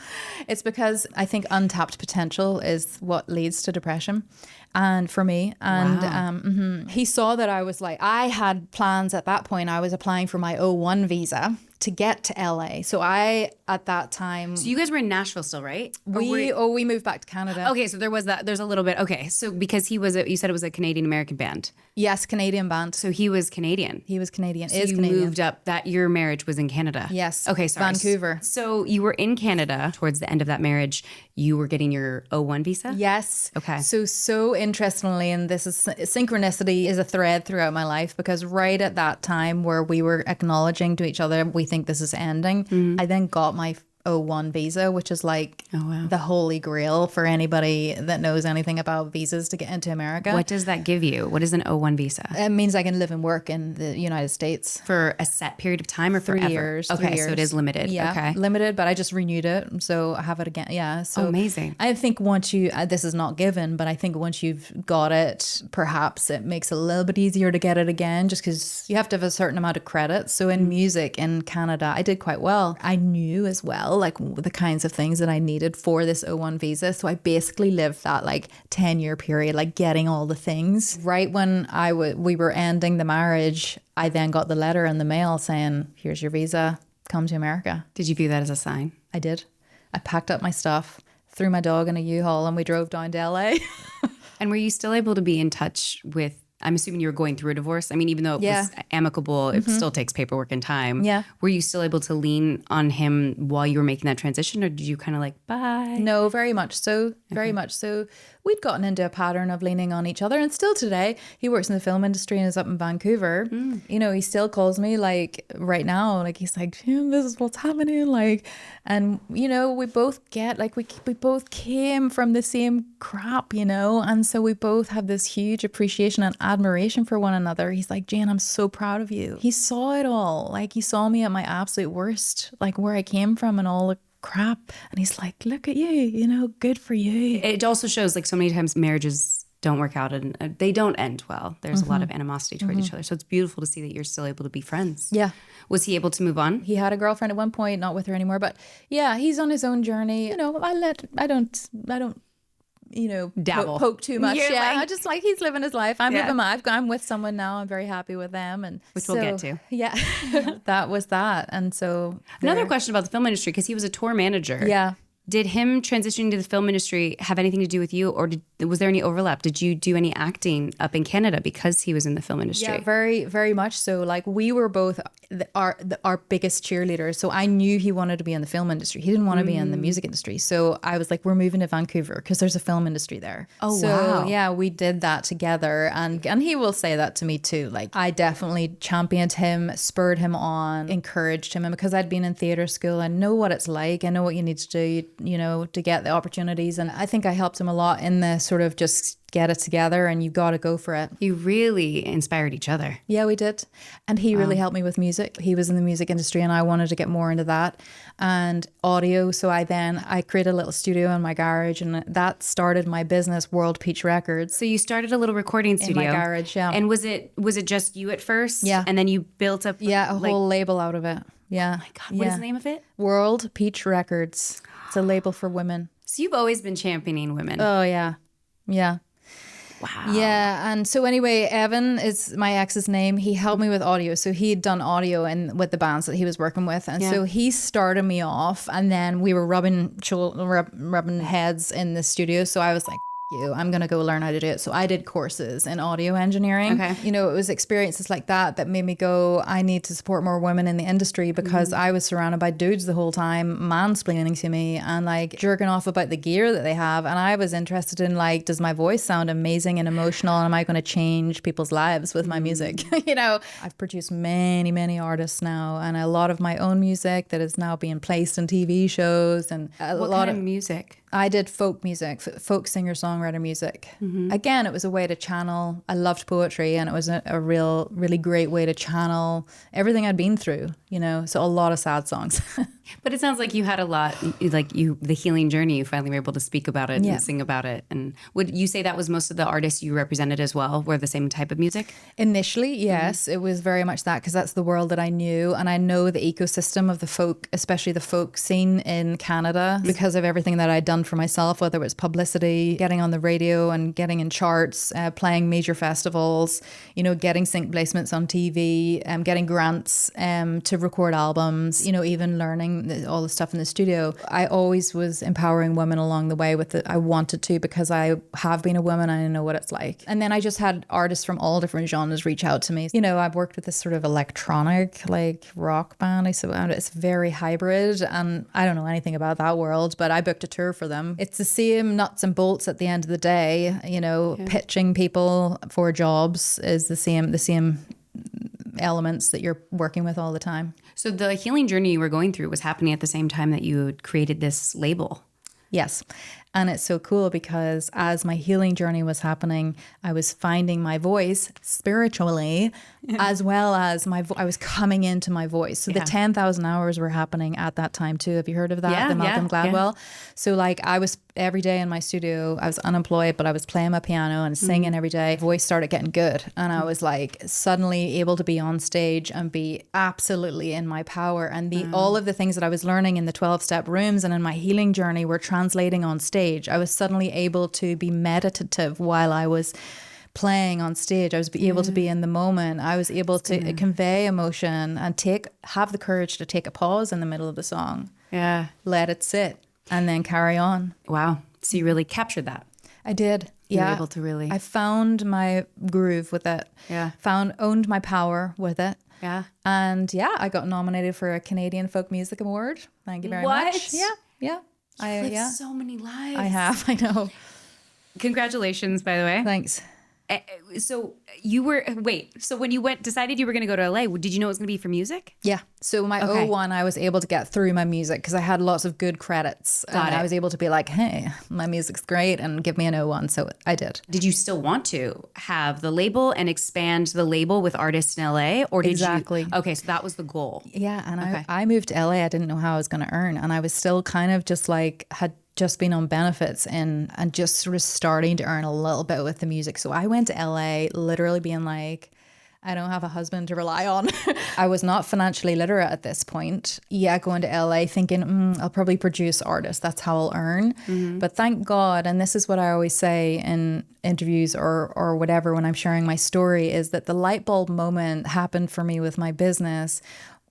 it's because I think untapped potential is what leads to depression. And for me, and he saw that I was like, I had plans at that point. I was applying for my O1 visa to get to LA. So I, at that time, So you guys were in Nashville still, right? we moved back to Canada. Okay, so there's a little bit. Okay, so because you said it was a Canadian American band. Yes, Canadian band. So he was Canadian. He was Canadian. So is you Canadian. moved up, that your marriage was in Canada. Yes. Okay, sorry. Vancouver. So you were in Canada towards the end of that marriage. You were getting your O1 visa? Yes. Okay. So interestingly, and this is synchronicity is a thread throughout my life because right at that time where we were acknowledging to each other, we think this is ending, I then got my O1 visa, which is like the holy grail for anybody that knows anything about visas to get into America. What does that give you? What is an O1 visa? It means I can live and work in the United States. For a set period of time or 3 forever? years. Okay, 3 so it years. is limited. Yeah, Okay. limited, but I just renewed it, so I have it again. Yeah, so Amazing. I think once you, this is not given, but I think once you've got it, perhaps it makes it a little bit easier to get it again, just because you have to have a certain amount of credit. So in music in Canada, I did quite well. I knew as well well, like the kinds of things that I needed for this O1 visa. So I basically lived that like 10-year period, like getting all the things. Right when we were ending the marriage, I then got the letter in the mail saying, here's your visa, come to America. Did you view that as a sign? I did. I packed up my stuff, threw my dog in a U-Haul, and we drove down to LA. And were you still able to be in touch with, I'm assuming you were going through a divorce. I mean, even though it was amicable, it still takes paperwork and time. Yeah. Were you still able to lean on him while you were making that transition, or did you kind of like, bye? No, very much so. Very much so. We'd gotten into a pattern of leaning on each other, and still today, he works in the film industry and is up in Vancouver. You know, he still calls me like right now, like he's like, this is what's happening. Like, and you know, we both get like, we both came from the same crap, you know, and so we both have this huge appreciation and admiration for one another. He's like, Jayne, I'm so proud of you. He saw it all. Like, he saw me at my absolute worst, like where I came from and all the crap, and he's like, look at you, you know, good for you. It also shows like so many times marriages don't work out and they don't end well. There's a lot of animosity toward each other. So it's beautiful to see that you're still able to be friends. Yeah. Was he able to move on? He had a girlfriend at one point, not with her anymore, but yeah, he's on his own journey. You know, I don't, you know, dabble, poke too much. You're Yeah, like, I just like, he's living his life. I'm living mine. I'm with someone now. I'm very happy with them, and which we'll get to. Yeah, that was that. And so another question about the film industry, because he was a tour manager. Yeah. Did him transitioning to the film industry have anything to do with you, or was there any overlap? Did you do any acting up in Canada because he was in the film industry? Yeah, very, very much so. Like, we were both our biggest cheerleaders. So I knew he wanted to be in the film industry. He didn't want to be in the music industry. So I was like, we're moving to Vancouver because there's a film industry there. Oh, so, wow. Yeah, we did that together. And he will say that to me too. Like, I definitely championed him, spurred him on, encouraged him. And because I'd been in theater school, I know what it's like. I know what you need to do, you know, to get the opportunities. And I think I helped him a lot in the sort of just get it together and you got to go for it. You really inspired each other. Yeah, we did. And he really helped me with music. He was in the music industry and I wanted to get more into that and audio. So I created a little studio in my garage, and that started my business, World Peach Records. So you started a little recording studio In my garage, yeah. And was it just you at first? Yeah. And then you built up Yeah, a whole label out of it. Yeah. Oh my God, what is the name of it? World Peach Records. It's a label for women. So you've always been championing women. Oh, yeah. Yeah. Wow. Yeah. And so anyway, Evan is my ex's name. He helped me with audio. So he'd done audio with the bands that he was working with. And so he started me off, and then we were rubbing heads in the studio. So I was like, you, I'm going to go learn how to do it. So I did courses in audio engineering. Okay. You know, it was experiences like that made me go, I need to support more women in the industry, because I was surrounded by dudes the whole time, mansplaining to me and like jerking off about the gear that they have. And I was interested in like, does my voice sound amazing and emotional? And am I going to change people's lives with my music? You know, I've produced many, many artists now, and a lot of my own music that is now being placed in TV shows. And what lot kind of music? I did folk music, folk singer-songwriter music. Again, it was a way to channel. I loved poetry, and it was a really great way to channel everything I'd been through, you know, so a lot of sad songs. But it sounds like you had a lot, the healing journey, you finally were able to speak about it and sing about it. And would you say that was most of the artists you represented as well, were the same type of music? Initially, yes, it was very much that, because that's the world that I knew. And I know the ecosystem of the folk, especially the folk scene in Canada, because of everything that I'd done for myself, whether it was publicity, getting on the radio and getting in charts, playing major festivals, you know, getting sync placements on TV, getting grants to record albums, you know, even learning all the stuff in the studio. I always was empowering women along the way with it. I wanted to, because I have been a woman and I know what it's like. And then I just had artists from all different genres reach out to me. You know, I've worked with this sort of electronic like rock band. It's very hybrid, and I don't know anything about that world, but I booked a tour for them. It's the same nuts and bolts at the end of the day. You know, pitching people for jobs is the same elements that you're working with all the time. So the healing journey you were going through was happening at the same time that you had created this label. Yes. And it's so cool because as my healing journey was happening, I was finding my voice spiritually, as well as I was coming into my voice. So the 10,000 hours were happening at that time too. Have you heard of that? Yeah, the Malcolm Gladwell. Yeah. So like I was every day in my studio, I was unemployed, but I was playing my piano and singing every day. Voice started getting good. And I was like suddenly able to be on stage and be absolutely in my power. And all of the things that I was learning in the 12-step rooms and in my healing journey were translating on stage. I was suddenly able to be meditative while I was playing on stage. I was able to be in the moment. I was able to convey emotion and have the courage to take a pause in the middle of the song. Yeah. Let it sit and then carry on. Wow. So you really captured that. I did. You were able to really. I found my groove with it. Yeah. Owned my power with it. Yeah. And I got nominated for a Canadian Folk Music Award. Thank you very much. Yeah. Yeah. You've lived so many lives. I have. I know. Congratulations, by the way. Thanks. So you were, so when you decided you were going to go to LA, did you know it was going to be for music? Yeah. So my O1, I was able to get through my music because I had lots of good credits. And I was able to be like, hey, my music's great and give me an O1. So I did. Did you still want to have the label and expand the label with artists in LA? Or did Exactly. you? Okay, so that was the goal. Yeah. And I moved to LA. I didn't know how I was going to earn. And I was still kind of just like, had just been on benefits and just sort of starting to earn a little bit with the music. So I went to LA literally being like, I don't have a husband to rely on. I was not financially literate at this point. Yeah, going to LA thinking, I'll probably produce artists. That's how I'll earn. But thank God, and this is what I always say in interviews or whatever when I'm sharing my story, is that the light bulb moment happened for me with my business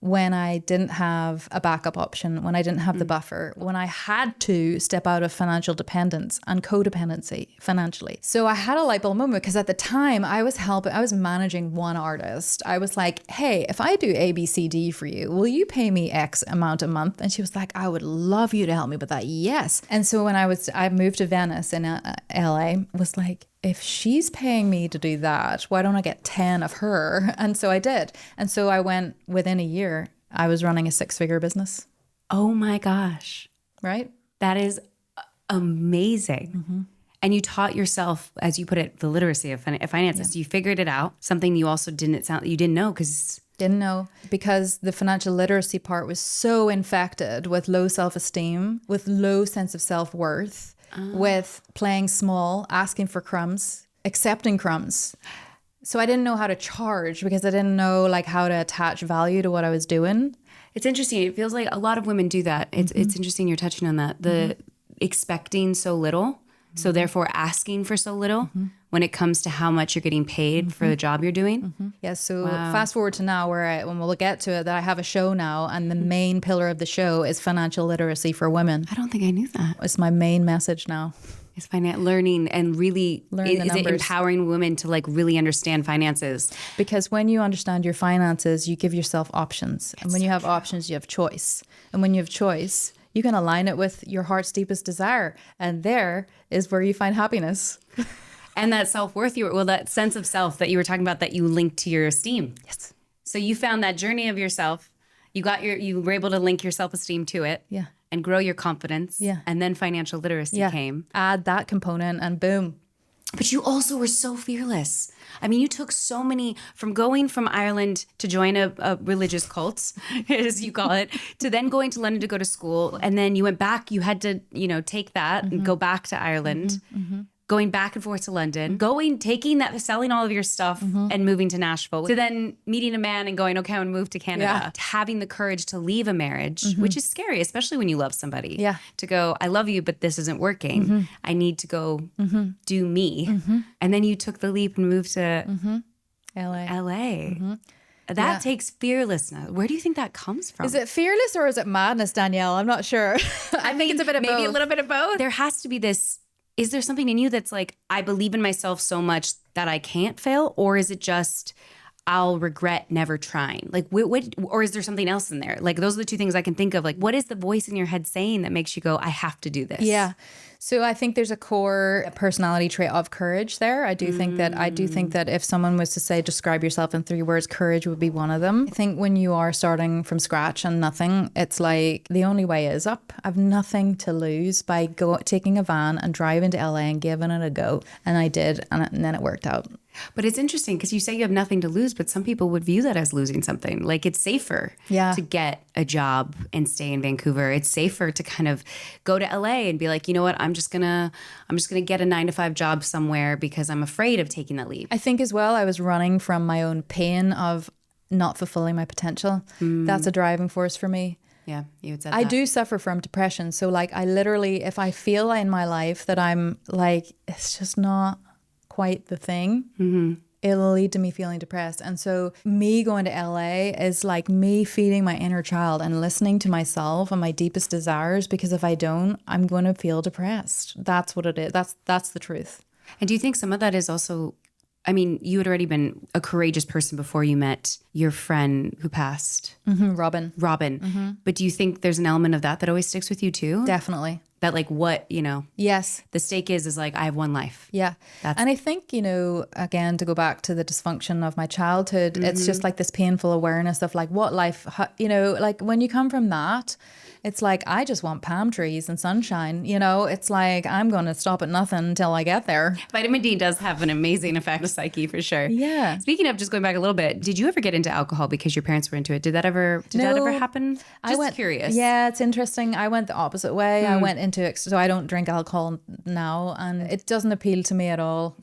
when I didn't have a backup option, when I didn't have the buffer, when I had to step out of financial dependence and codependency financially. So I had a light bulb moment because at the time I was managing one artist. I was like, hey, if I do A, B, C, D for you, will you pay me X amount a month? And she was like, I would love you to help me with that. Yes. And so when I moved to Venice in LA, was like, if she's paying me to do that, why don't I get 10 of her? And so I did. And so I went, within a year, I was running a 6-figure business. Oh my gosh. Right? That is amazing. And you taught yourself, as you put it, the literacy of finances. You figured it out. Something you also didn't know because... Didn't know, because the financial literacy part was so infected with low self-esteem, with low sense of self-worth, with playing small, asking for crumbs, accepting crumbs. So I didn't know how to charge because I didn't know like how to attach value to what I was doing. It's interesting. It feels like a lot of women do that. It's interesting you're touching on that. The expecting so little, so therefore asking for so little when it comes to how much you're getting paid for the job you're doing. Yeah, so fast forward to now when we'll get to it, that I have a show now and the main pillar of the show is financial literacy for women. I don't think I knew that. It's my main message now. It's learning and really, is it empowering women to like really understand finances? Because when you understand your finances, you give yourself options. And when you have options, you have choice. And when you have choice, you can align it with your heart's deepest desire. And there is where you find happiness. And that self-worth, that sense of self that you were talking about that you linked to your esteem. Yes. So you found that journey of yourself. You were able to link your self-esteem to it. Yeah. And grow your confidence. Yeah. And then financial literacy came. Add that component and boom. But you also were so fearless. I mean, you took so many, from going from Ireland to join a religious cult, as you call it, to then going to London to go to school. And then you went back, you had to, take that and go back to Ireland. Going back and forth to London, taking that, selling all of your stuff and moving to Nashville, to then meeting a man and going, okay, I'm gonna move to Canada, to having the courage to leave a marriage, which is scary, especially when you love somebody. Yeah. To go, I love you, but this isn't working. I need to go do me. And then you took the leap and moved to LA. That takes fearlessness. Where do you think that comes from? Is it fearless or is it madness, Danielle? I'm not sure. I think it's a bit of both. Maybe a little bit of both. There has to be this. Is there something in you that's like, I believe in myself so much that I can't fail? Or is it just, I'll regret never trying? Like, what, or is there something else in there? Like, those are the two things I can think of. Like, what is the voice in your head saying that makes you go, I have to do this? Yeah. So I think there's a core personality trait of courage there. I do think that if someone was to say, describe yourself in 3 words, courage would be one of them. I think when you are starting from scratch and nothing, it's like the only way is up. I've nothing to lose by taking a van and driving to LA and giving it a go. And I did. And then it worked out. But it's interesting because you say you have nothing to lose, but some people would view that as losing something. Like, it's safer to get a job and stay in Vancouver. It's safer to kind of go to LA and be like, you know what, I'm just gonna get a 9-to-5 job somewhere because I'm afraid of taking that leap. I think as well, I was running from my own pain of not fulfilling my potential. That's a driving force for me. Yeah, you had said that. I do suffer from depression. So like, I literally, if I feel in my life that I'm like, it's just not quite the thing, it'll lead to me feeling depressed. And so me going to LA is like me feeding my inner child and listening to myself and my deepest desires, because if I don't, I'm going to feel depressed. That's what it is. That's the truth. And do you think some of that is also, I mean, you had already been a courageous person before you met your friend who passed. Robin. But do you think there's an element of that always sticks with you too? Definitely. That like what, you know, Yes. the stake is like, I have one life. Yeah. And I think, you know, again, to go back to the dysfunction of my childhood, it's just like this painful awareness of like what life, you know, like when you come from that, it's like, I just want palm trees and sunshine. You know, it's like, I'm going to stop at nothing until I get there. Vitamin D does have an amazing effect on the psyche for sure. Yeah. Speaking of, just going back a little bit, did you ever get into alcohol because your parents were into it? Did that ever happen? I went curious. Yeah, it's interesting. I went the opposite way. I went into it. So I don't drink alcohol now, and it doesn't appeal to me at all.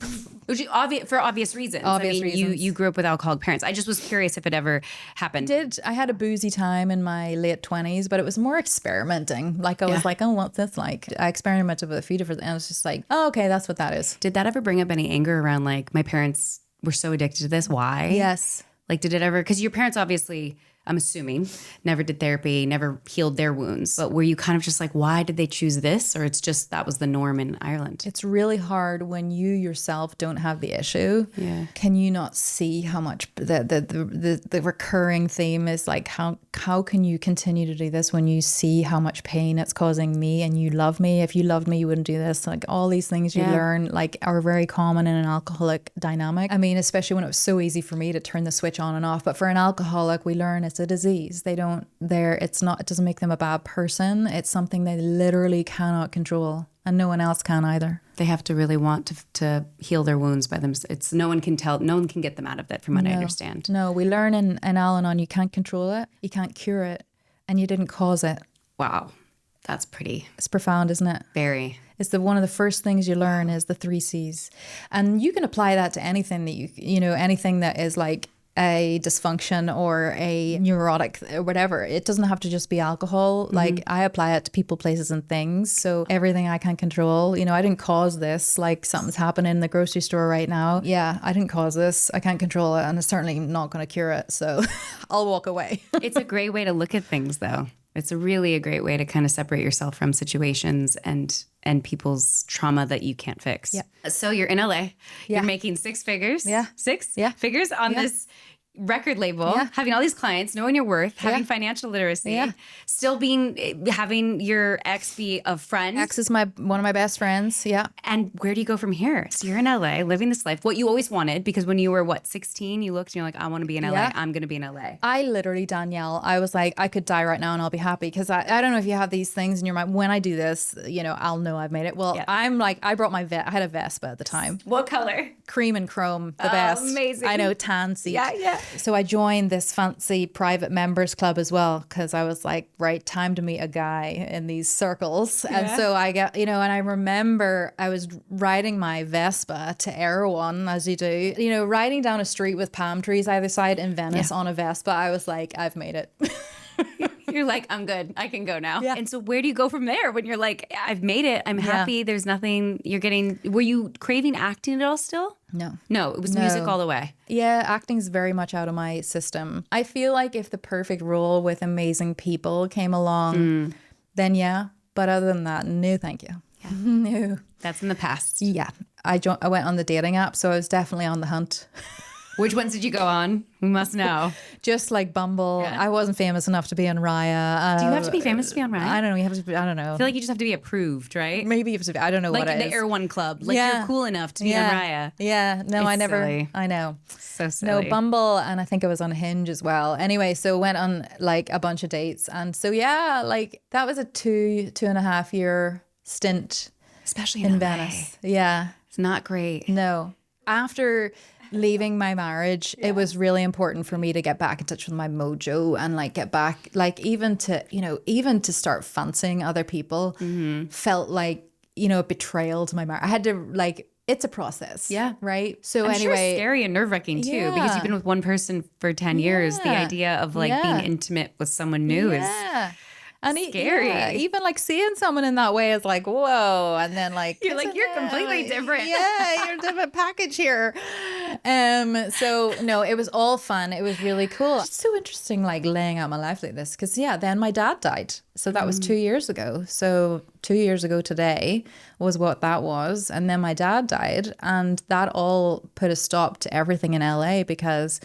Which for obvious reasons. Reasons. You grew up with alcoholic parents. I just was curious if it ever happened. I had a boozy time in my late 20s, but it was more experimenting. Like I was like, oh, what's this like? I experimented with a few different, and I was just like, oh, okay, that's what that is. Did that ever bring up any anger around like, my parents were so addicted to this? Why? Yes. Like, did it ever, because your parents obviously, I'm assuming, never did therapy, never healed their wounds. But were you kind of just like, why did they choose this? Or it's just that was the norm in Ireland? It's really hard when you yourself don't have the issue. Yeah. Can you not see how much the recurring theme is like, how can you continue to do this when you see how much pain it's causing me and you love me? If you loved me, you wouldn't do this. Like all these things you learn like are very common in an alcoholic dynamic. I mean, especially when it was so easy for me to turn the switch on and off. But for an alcoholic, we learn it's a disease. It doesn't make them a bad person. It's something they literally cannot control, and no one else can either. They have to really want to heal their wounds by themselves. It's no one can get them out of it, from what I understand. No, we learn in Al-Anon, you can't control it, you can't cure it, and you didn't cause it. Wow. That's pretty. It's profound, isn't it? Very. It's one of the first things you learn is the 3 C's. And you can apply that to anything that anything that is like a dysfunction or a neurotic or whatever. It doesn't have to just be alcohol. Like I apply it to people, places and things. So everything I can control, I didn't cause this, like something's happening in the grocery store right now. Yeah, I didn't cause this. I can't control it, and it's certainly not going to cure it. So I'll walk away. It's a great way to look at things though. It's really a great way to kind of separate yourself from situations and people's trauma that you can't fix. Yeah. So you're in LA. You're making 6 figures. Yeah. 6 figures on this record label, having all these clients, knowing your worth, having financial literacy, still having your ex be a friend. Ex is one of my best friends. Yeah. And where do you go from here? So you're in LA, living this life, what you always wanted, because when you were 16, you looked and you're like, I want to be in LA. Yeah. I'm going to be in LA. I literally, Danielle, I was like, I could die right now and I'll be happy, because I don't know if you have these things in your mind. When I do this, I'll know I've made it. Well, I'm like, I brought I had a Vespa at the time. What color? Cream and chrome, the best. Amazing. I know, tan seat. Yeah. So I joined this fancy private members club as well, because I was like, right, time to meet a guy in these circles. Yeah. And so I got, and I remember I was riding my Vespa to Erewhon, as you do, riding down a street with palm trees either side in Venice on a Vespa. I was like, I've made it. You're like, I'm good. I can go now. Yeah. And so where do you go from there when you're like, I've made it. I'm happy. There's nothing were you craving acting at all still? No, it was music all the way. Yeah, acting's very much out of my system. I feel like if the perfect role with amazing people came along, then yeah. But other than that, no, thank you. Yeah. No. That's in the past. Yeah. I went on the dating app, so I was definitely on the hunt. Which ones did you go on? We must know. Just like Bumble. Yeah. I wasn't famous enough to be on Raya. Do you have to be famous to be on Raya? I don't know. You have to be, I don't know. I feel like you just have to be approved, right? Maybe you have to be, I don't know Like what it the is. Air One Club. Like Yeah. you're cool enough to be on Raya. Yeah. No, I It's never. silly. I know. So silly. No, Bumble, and I think it was on Hinge as well. Anyway, so went on like a bunch of dates. And so, yeah, like that was a 2.5 year stint Especially in LA. Venice. Yeah. It's not great. No. After leaving my marriage, it was really important for me to get back in touch with my mojo and like get back, like even to start fancying other people felt like, a betrayal to my marriage. I had to like, it's a process. Yeah. Right. So I'm sure it's anyway, scary and nerve-wracking too, because you've been with one person for 10 years. The Yeah. idea of like Yeah. being intimate with someone new is and scary. even like seeing someone in that way is like, whoa. And then like, You're like, isn't you're it? completely different. Yeah, you're a different package here. So no, it was all fun. It was really cool. It's so interesting, like laying out my life like this. Cause yeah, then my dad died. So that was 2 years ago. So 2 years ago today was what that was. And then my dad died. And that all put a stop to everything in LA because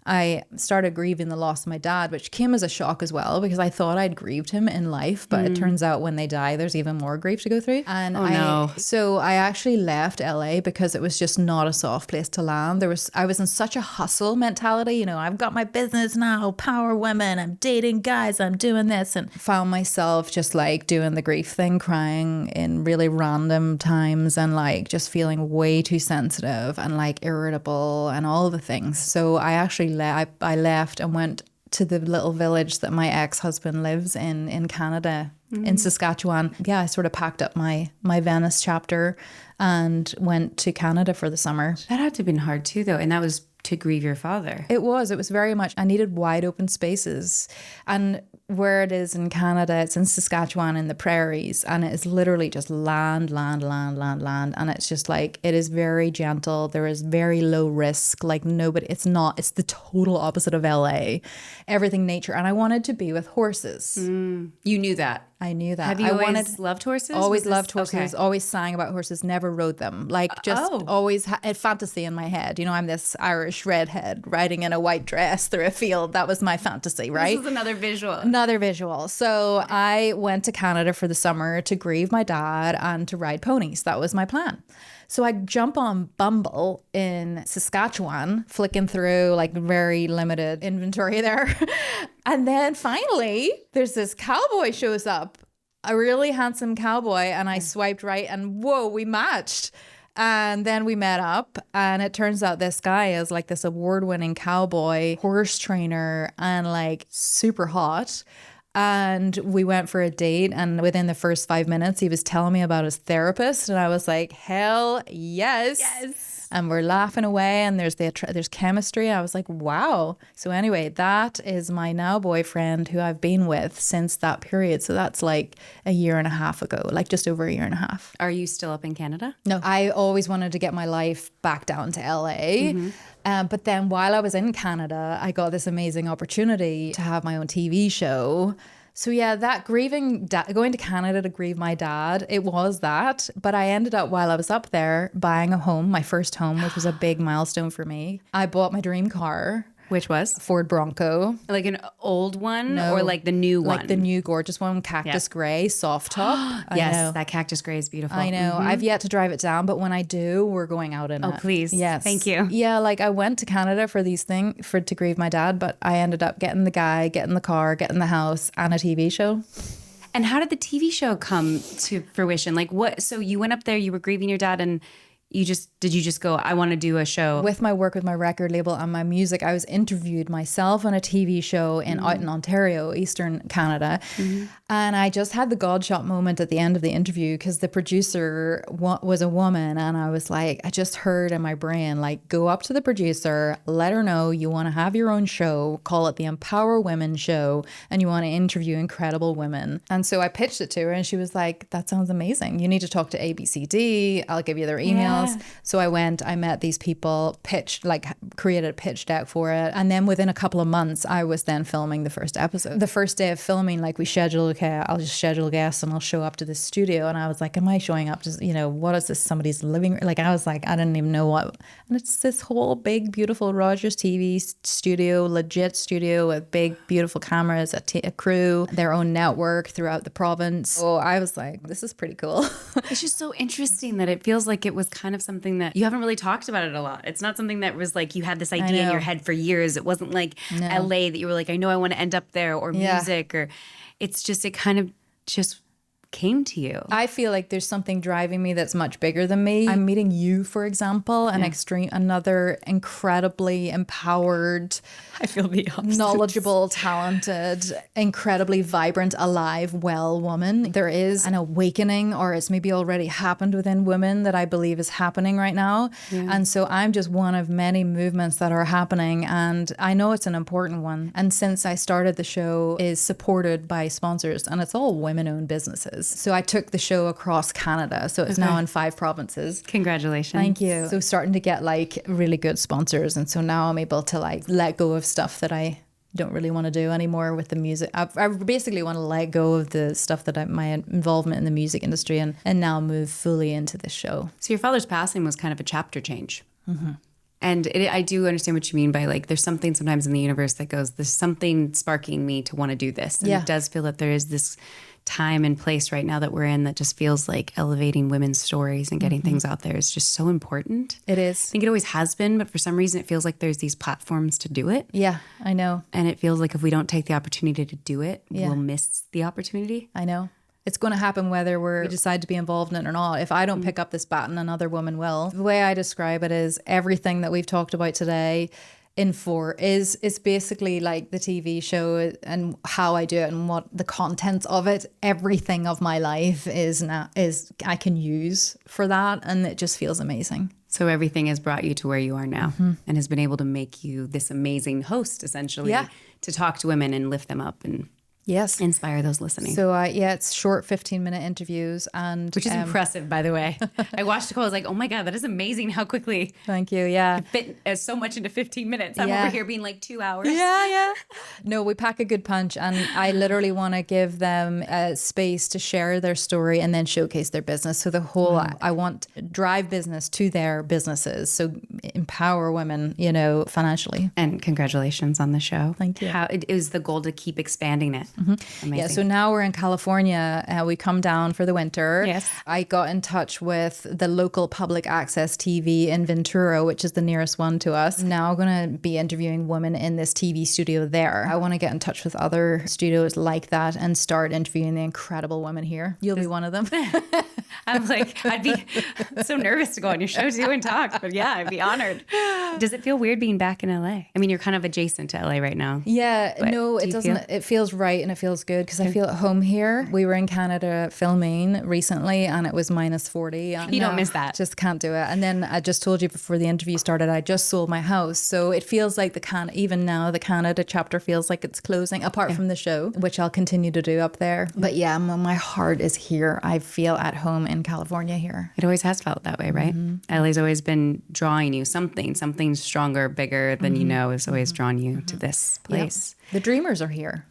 I started grieving the loss of my dad, which came as a shock as well, because I thought I'd grieved him in life, but it turns out when they die, there's even more grief to go through. And no. So I actually left LA because it was just not a soft place to land. I was in such a hustle mentality, I've got my business now, power women, I'm dating guys, I'm doing this, and found myself just like doing the grief thing, crying in really random times and like just feeling way too sensitive and like irritable and all the things. So I actually I left and went to the little village that my ex-husband lives in Canada, in Saskatchewan. Yeah, I sort of packed up my Venice chapter and went to Canada for the summer. That had to have been hard too, though. And that was to grieve your father. It was very much, I needed wide open spaces. And where it is in Canada, it's in Saskatchewan in the prairies, and it is literally just land. And it's just like, it is very gentle. There is very low risk. Like it's the total opposite of LA. Everything nature. And I wanted to be with horses. You knew that. I knew that. Have you I always loved horses? Always Was this- loved horses. okay. Always sang about horses. Never rode them. Like just always a fantasy in my head. I'm this Irish redhead riding in a white dress through a field. That was my fantasy, right? This is another visual. Another visual. So I went to Canada for the summer to grieve my dad and to ride ponies. That was my plan. So I jump on Bumble in Saskatchewan, flicking through like very limited inventory there. And then finally, there's this cowboy shows up, a really handsome cowboy. And I swiped right and whoa, we matched. And then we met up, and it turns out this guy is like this award-winning cowboy horse trainer and like super hot. And we went for a date, and within the first 5 minutes, he was telling me about his therapist, and I was like, hell yes. Yes. And we're laughing away, and there's chemistry. I was like, wow. So anyway, that is my now boyfriend who I've been with since that period. So that's like a year and a half ago, like just over a year and a half. Are you still up in Canada? No, I always wanted to get my life back down to LA. But then while I was in Canada, I got this amazing opportunity to have my own TV show. So yeah, that going to Canada to grieve my dad, it was that. But I ended up, while I was up there, buying a home, my first home, which was a big milestone for me. I bought my dream car. Which was? Ford Bronco. Like an old one? No, or like the new one? Like the new gorgeous one, cactus gray, soft top. Yes, that cactus gray is beautiful. I know. I've yet to drive it down, but when I do, we're going out in it. Oh, please. Yes. Thank you. Yeah, like I went to Canada for these things to grieve my dad, but I ended up getting the guy, getting the car, getting the house, and a TV show. And how did the TV show come to fruition? Like what? So you went up there, you were grieving your dad, and did you just go, I want to do a show? With my work with my record label and my music, I was interviewed myself on a TV show out in Ontario, Eastern Canada. And I just had the God shot moment at the end of the interview because the producer was a woman. And I was like, I just heard in my brain, like, go up to the producer, let her know you want to have your own show, call it the Empower Women Show, and you want to interview incredible women. And so I pitched it to her and she was like, that sounds amazing. You need to talk to ABCD. I'll give you their emails. else. So I met these people, created a pitch deck for it. And then within a couple of months, I was then filming the first episode. The first day of filming, like we scheduled, okay, I'll just schedule guests and I'll show up to the studio. And I was like, am I showing up to, what is this, somebody's living room? Like, I was like, I didn't even know what. And it's this whole big, beautiful Rogers TV studio, legit studio with big, beautiful cameras, a crew, their own network throughout the province. So I was like, this is pretty cool. It's just so interesting that it feels like it was kind of something that you haven't really talked about it a lot. It's not something that was like you had this idea in your head for years. It wasn't like LA that you were like, I know I want to end up there, or music, or it's just, it kind of just came to you. I feel like there's something driving me that's much bigger than me. I'm meeting you, for example, another incredibly empowered, I feel the opposite. Knowledgeable, talented, incredibly vibrant, alive, well woman. There is an awakening, or it's maybe already happened within women, that I believe is happening right now. Yeah. And so I'm just one of many movements that are happening, and I know it's an important one. And since I started the show, is supported by sponsors, and it's all women-owned businesses. So I took the show across Canada. So it's now in 5 provinces. Congratulations. Thank you. So starting to get like really good sponsors. And so now I'm able to like let go of stuff that I don't really want to do anymore with the music. I basically want to let go of the stuff that my involvement in the music industry and now move fully into this show. So your father's passing was kind of a chapter change. Mm-hmm. And I do understand what you mean by like, there's something sometimes in the universe that goes, there's something sparking me to want to do this. And it does feel that there is this time and place right now that we're in that just feels like elevating women's stories and getting things out there is just so important. It is. I think it always has been, but for some reason it feels like there's these platforms to do it. Yeah, I know. And it feels like if we don't take the opportunity to do it, we'll miss the opportunity. I know. It's going to happen whether we decide to be involved in it or not. If I don't pick up this baton, another woman will. The way I describe it is everything that we've talked about today is basically like the TV show and how I do it and what the contents of it. Everything of my life is I can use for that, and it just feels amazing. So everything has brought you to where you are now and has been able to make you this amazing host, essentially, to talk to women and lift them up and inspire those listening. So it's short 15-minute interviews, and which is impressive, by the way. I watched the call. I was like, oh my God, that is amazing how quickly. Thank you. Yeah, fit so much into 15 minutes. I'm over here being like 2 hours. Yeah. No, we pack a good punch, and I literally want to give them a space to share their story and then showcase their business. So the whole I want drive business to their businesses. So empower women, financially. And congratulations on the show. Thank you. It was the goal to keep expanding it. Amazing. Yeah, so now we're in California. We come down for the winter. Yes. I got in touch with the local public access TV in Ventura, which is the nearest one to us. Now I'm going to be interviewing women in this TV studio there. I want to get in touch with other studios like that and start interviewing the incredible women here. You'll be one of them. I'm like, I'd be so nervous to go on your show too and talk, but yeah, I'd be honored. Does it feel weird being back in LA? I mean, you're kind of adjacent to LA right now. Yeah, no, it doesn't. It feels right and it feels good because I feel at home here. We were in Canada filming recently and it was -40. You don't miss that. Just can't do it. And then I just told you before the interview started, I just sold my house. So it feels like even now the Canada chapter feels like it's closing, apart from the show, which I'll continue to do up there. But yeah, my heart is here. I feel at home in California here. It always has felt that way, right? LA's always been drawing you something stronger, bigger than has always drawn you to this place. Yep. The dreamers are here.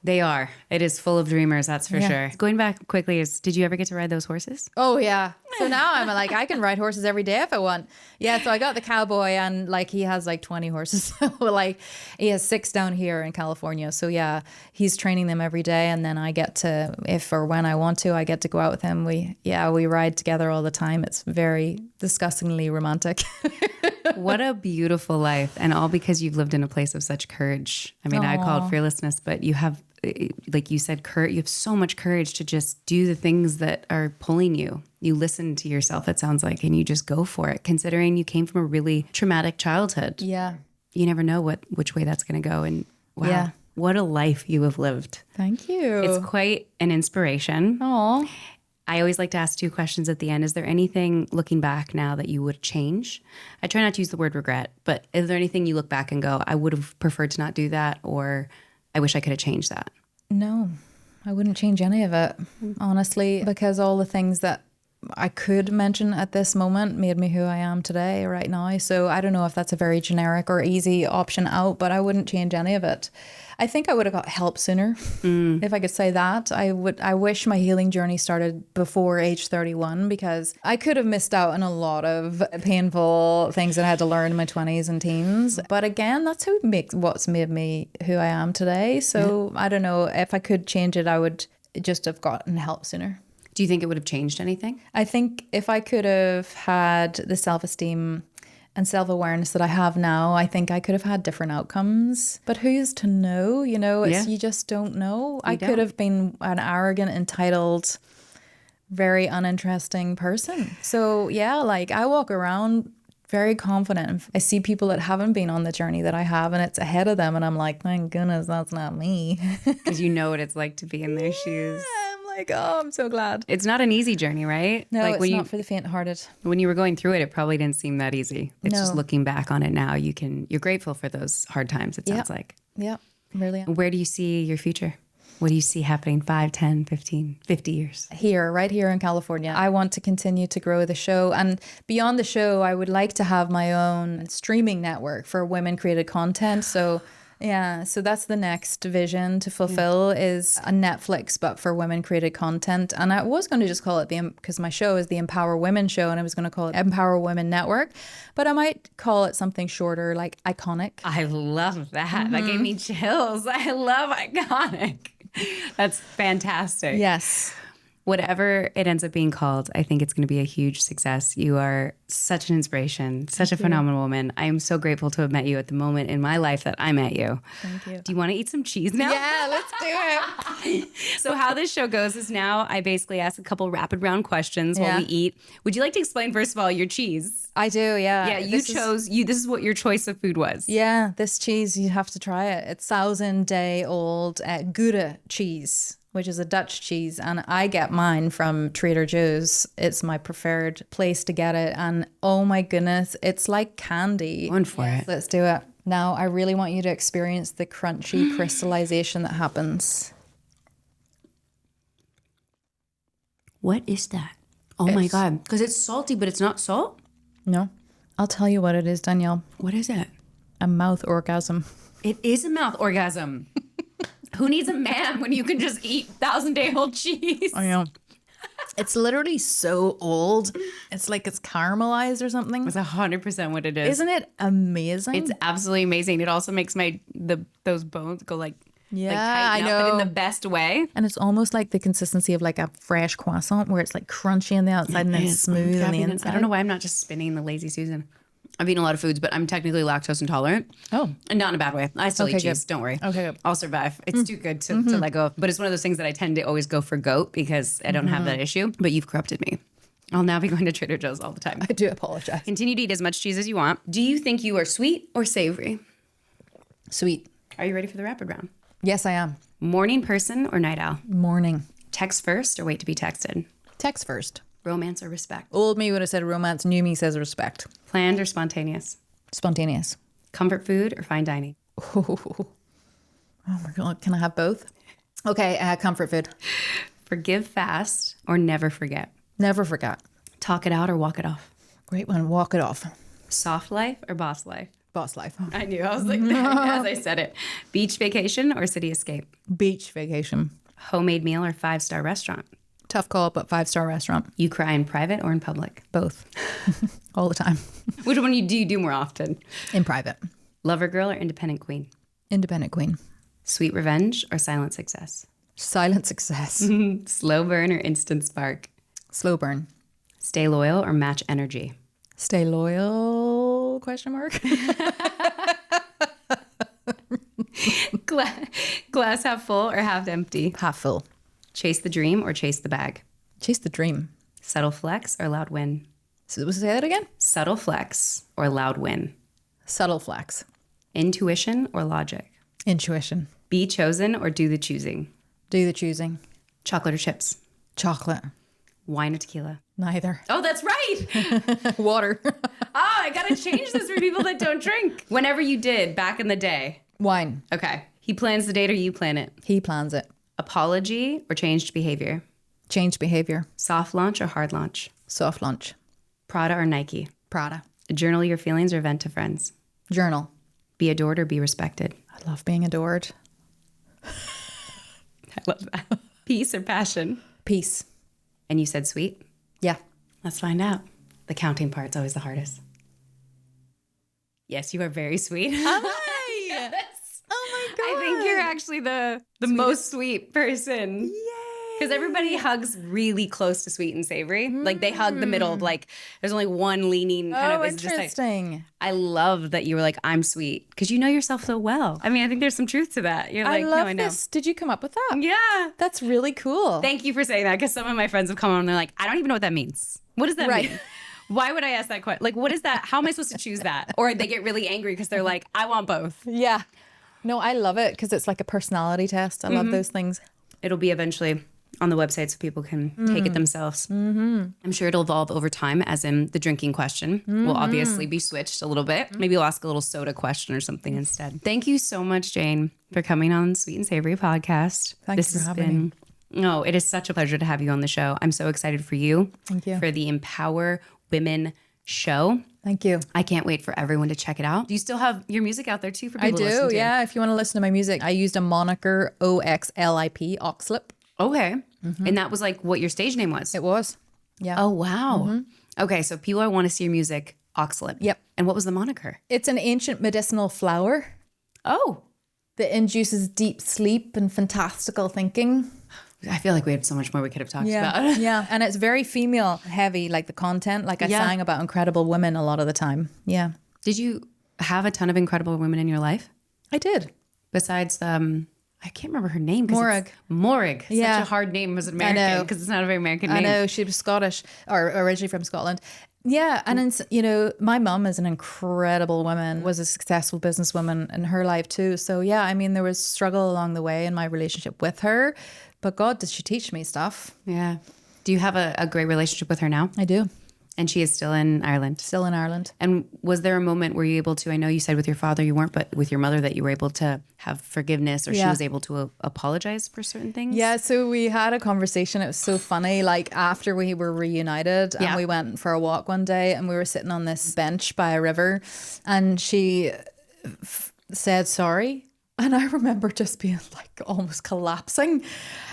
They are. It is full of dreamers, that's for sure. Going back quickly, did you ever get to ride those horses? Oh, yeah. So now I'm like, I can ride horses every day if I want. Yeah, so I got the cowboy and he has 20 horses. So he has 6 down here in California. So yeah, he's training them every day. And then I get to, if or when I want to, I get to go out with him. We ride together all the time. It's very disgustingly romantic. What a beautiful life. And all because you've lived in a place of such courage. I mean, I call it fearlessness, but you have, like you said, you have so much courage to just do the things that are pulling you. You listen to yourself, it sounds like, and you just go for it, considering you came from a really traumatic childhood. Yeah. You never know which way that's going to go. And wow, what a life you have lived. Thank you. It's quite an inspiration. Aw. I always like to ask 2 questions at the end. Is there anything looking back now that you would change? I try not to use the word regret, but is there anything you look back and go, I would have preferred to not do that, or I wish I could have changed that? No, I wouldn't change any of it, honestly, because all the things that I could mention at this moment made me who I am today, right now. So I don't know if that's a very generic or easy option out, but I wouldn't change any of it. I think I would have got help sooner, if I could say that. I wish my healing journey started before age 31, because I could have missed out on a lot of painful things that I had to learn in my 20s and teens. But again, that's what's made me who I am today. So I don't know, if I could change it, I would just have gotten help sooner. Do you think it would have changed anything? I think if I could have had the self-esteem and self-awareness that I have now, I think I could have had different outcomes. But who's to know? You know, you just don't know. I could have been an arrogant, entitled, very uninteresting person. So yeah, like I walk around very confident. I see people that haven't been on the journey that I have, and it's ahead of them, and I'm like, thank goodness that's not me. Because you know what it's like to be in their shoes. Like, oh, I'm so glad. It's not an easy journey, right? No, like it's not for the faint-hearted. When you were going through it, it probably didn't seem that easy. It's just No. looking back on it now, you're grateful for those hard times, it sounds like. Yeah, really. Where do you see your future? What do you see happening 5, 10, 15, 50 years? Right here in California. I want to continue to grow the show. And beyond the show, I would like to have my own streaming network for women-created content. So yeah, so that's the next vision to fulfill, is a Netflix, but for women-created content. And I was going to just call it because my show is the Empower Women Show, and I was going to call it Empower Women Network. But I might call it something shorter, like Iconic. I love that. That gave me chills. I love Iconic. That's fantastic. Yes. Whatever it ends up being called, I think it's going to be a huge success. You are such an inspiration, such a phenomenal woman. I am so grateful to have met you at the moment in my life that I met you. Thank you. Do you want to eat some cheese now? Yeah, let's do it. So how this show goes is now I basically ask a couple rapid round questions while we eat. Would you like to explain, first of all, your cheese? I do, yeah. Yeah, this is what your choice of food was. Yeah, this cheese, you have to try it. It's 1,000-day-old Gouda cheese, which is a Dutch cheese. And I get mine from Trader Joe's. It's my preferred place to get it. And oh my goodness, it's like candy. Going for it. Let's do it. Now, I really want you to experience the crunchy crystallization that happens. What is that? Oh my God. Because it's salty, but it's not salt? No, I'll tell you what it is, Danielle. What is it? A mouth orgasm. It is a mouth orgasm. Who needs a man when you can just eat 1,000-day-old cheese? I know. It's literally so old. It's like it's caramelized or something. It's 100% what it is. Isn't it amazing? It's absolutely amazing. It also makes those bones go like I tighten know. up, but in the best way. And it's almost like the consistency of like a fresh croissant, where it's like crunchy on the outside and then smooth on the inside. I don't know why I'm not just spinning the lazy Susan. I've eaten a lot of foods, but I'm technically lactose intolerant. Oh. And not in a bad way. I still eat Okay, cheese. good. Don't worry. Okay, good. I'll survive. It's too good to let go of. But it's one of those things that I tend to always go for goat because I don't have that issue. But you've corrupted me. I'll now be going to Trader Joe's all the time. I do apologize. Continue to eat as much cheese as you want. Do you think you are sweet or savory? Sweet. Are you ready for the rapid round? Yes, I am. Morning person or night owl? Morning. Text first or wait to be texted? Text first. Romance or respect? Old me would have said romance. New me says respect. Planned or spontaneous? Spontaneous. Comfort food or fine dining? Oh my God. Can I have both? Okay. Comfort food. Forgive fast or never forget? Never forget. Talk it out or walk it off? Great one. Walk it off. Soft life or boss life? Boss life. I knew. I was like, as I said it. Beach vacation or city escape? Beach vacation. Homemade meal or 5-star restaurant? Tough call, but 5-star restaurant. You cry in private or in public? Both. All the time. Which one do you do more often? In private. Lover girl or independent queen? Independent queen. Sweet revenge or silent success? Silent success. Slow burn or instant spark? Slow burn. Stay loyal or match energy? Stay loyal? Question mark. Glass half full or half empty? Half full. Chase the dream or chase the bag? Chase the dream. Subtle flex or loud win? So say that again. Subtle flex or loud win? Subtle flex. Intuition or logic? Intuition. Be chosen or do the choosing? Do the choosing. Chocolate or chips? Chocolate. Wine or tequila? Neither. Oh, that's right. Water. I gotta change this for people that don't drink. Whenever you did back in the day. Wine. Okay. He plans the date or you plan it? He plans it. Apology or changed behavior? Change behavior. Soft launch or hard launch? Soft launch. Prada or Nike? Prada. Journal your feelings or vent to friends? Journal. Be adored or be respected? I love being adored. I love that. Peace or passion? Peace. And you said sweet? Yeah. Let's find out. The counting part's always the hardest. Yes, you are very sweet. Hi. Oh my God. I think you're actually the most sweet person. Yay. Because everybody hugs really close to sweet and savory. Like they hug the middle. Like there's only one leaning kind of. It's interesting. Just like, I love that you were like, I'm sweet. Because you know yourself so well. I mean, I think there's some truth to that. You're like, I love no, I know. this. Did you come up with that? Yeah. That's really cool. Thank you for saying that. Because some of my friends have come on and they're like, I don't even know what that means. What does that mean? Why would I ask that question? Like, what is that? How am I supposed to choose that? Or they get really angry because they're like, I want both. Yeah. No, I love it because it's like a personality test. I love those things. It'll be eventually on the website so people can take it themselves. I'm sure it'll evolve over time, as in the drinking question will obviously be switched a little bit. Maybe we'll ask a little soda question or something instead. Thank you so much, Jayne, for coming on Sweet and Savory podcast. Thanks for having me. No, it is such a pleasure to have you on the show. I'm so excited for you. Thank you. For the Empower Women show. Thank you. I can't wait for everyone to check it out. Do you still have your music out there too for I people to listen do, to? yeah. If you want to listen to my music, I used a moniker, OXLIP, Oxlip. Okay. And that was like what your stage name was? It was. Yeah. Oh, wow. Okay, so people want to see your music, Oxlip. Yep. And what was the moniker? It's an ancient medicinal flower Oh, that induces deep sleep and fantastical thinking. I feel like we had so much more we could have talked about. Yeah. And it's very female heavy, like the content. Like I sang about incredible women a lot of the time. Yeah. Did you have a ton of incredible women in your life? I did. Besides I can't remember her name. Morag. Morag. Yeah. Such a hard name as an American because it's not a very American name. I know. She was Scottish or originally from Scotland. Yeah. And, my mum is an incredible woman, was a successful businesswoman in her life too. So, yeah, I mean, there was struggle along the way in my relationship with her. But God, did she teach me stuff? Yeah. Do you have a great relationship with her now? I do. And she is still in Ireland. Still in Ireland. And was there a moment where you were able to, I know you said with your father you weren't, but with your mother that you were able to have forgiveness or she was able to apologize for certain things? Yeah, so we had a conversation. It was so funny. Like after we were reunited and we went for a walk one day and we were sitting on this bench by a river and she said sorry. And I remember just being like almost collapsing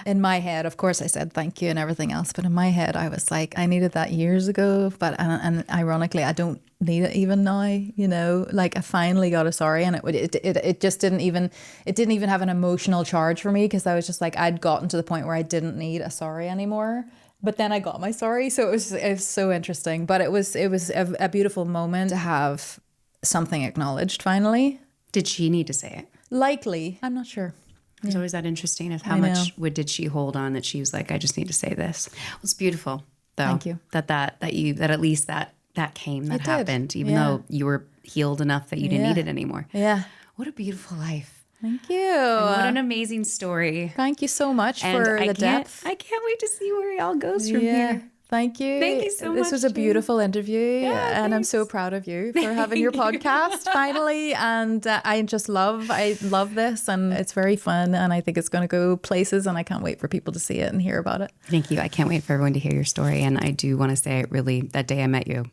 in my head. Of course, I said thank you and everything else. But in my head, I was like, I needed that years ago. But and ironically, I don't need it even now. Like I finally got a sorry, and it just didn't even have an emotional charge for me because I was just like I'd gotten to the point where I didn't need a sorry anymore. But then I got my sorry, so it was so interesting. But it was a beautiful moment to have something acknowledged finally. Did she need to say it? Likely. I'm not sure. There's always that interesting of how much did she hold on that she was like, I just need to say this. Well, it's beautiful though. Thank you. That at least that came, that happened, even though you were healed enough that you didn't need it anymore. Yeah. What a beautiful life. Thank you. And what an amazing story. Thank you so much for the depth. I can't wait to see where it all goes from here. Thank you. Thank you so much. This was a beautiful interview and I'm so proud of you for having your podcast finally. And I love this and it's very fun and I think it's going to go places and I can't wait for people to see it and hear about it. Thank you. I can't wait for everyone to hear your story. And I do want to say really that day I met you,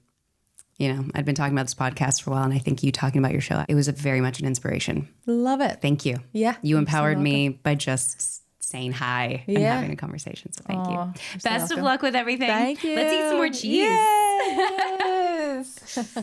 I'd been talking about this podcast for a while and I think you talking about your show, it was very much an inspiration. Love it. Thank you. Yeah. You empowered me by just saying hi and having a conversation. So thank you. Best of luck with everything. Thank you. Let's eat some more cheese. Yes.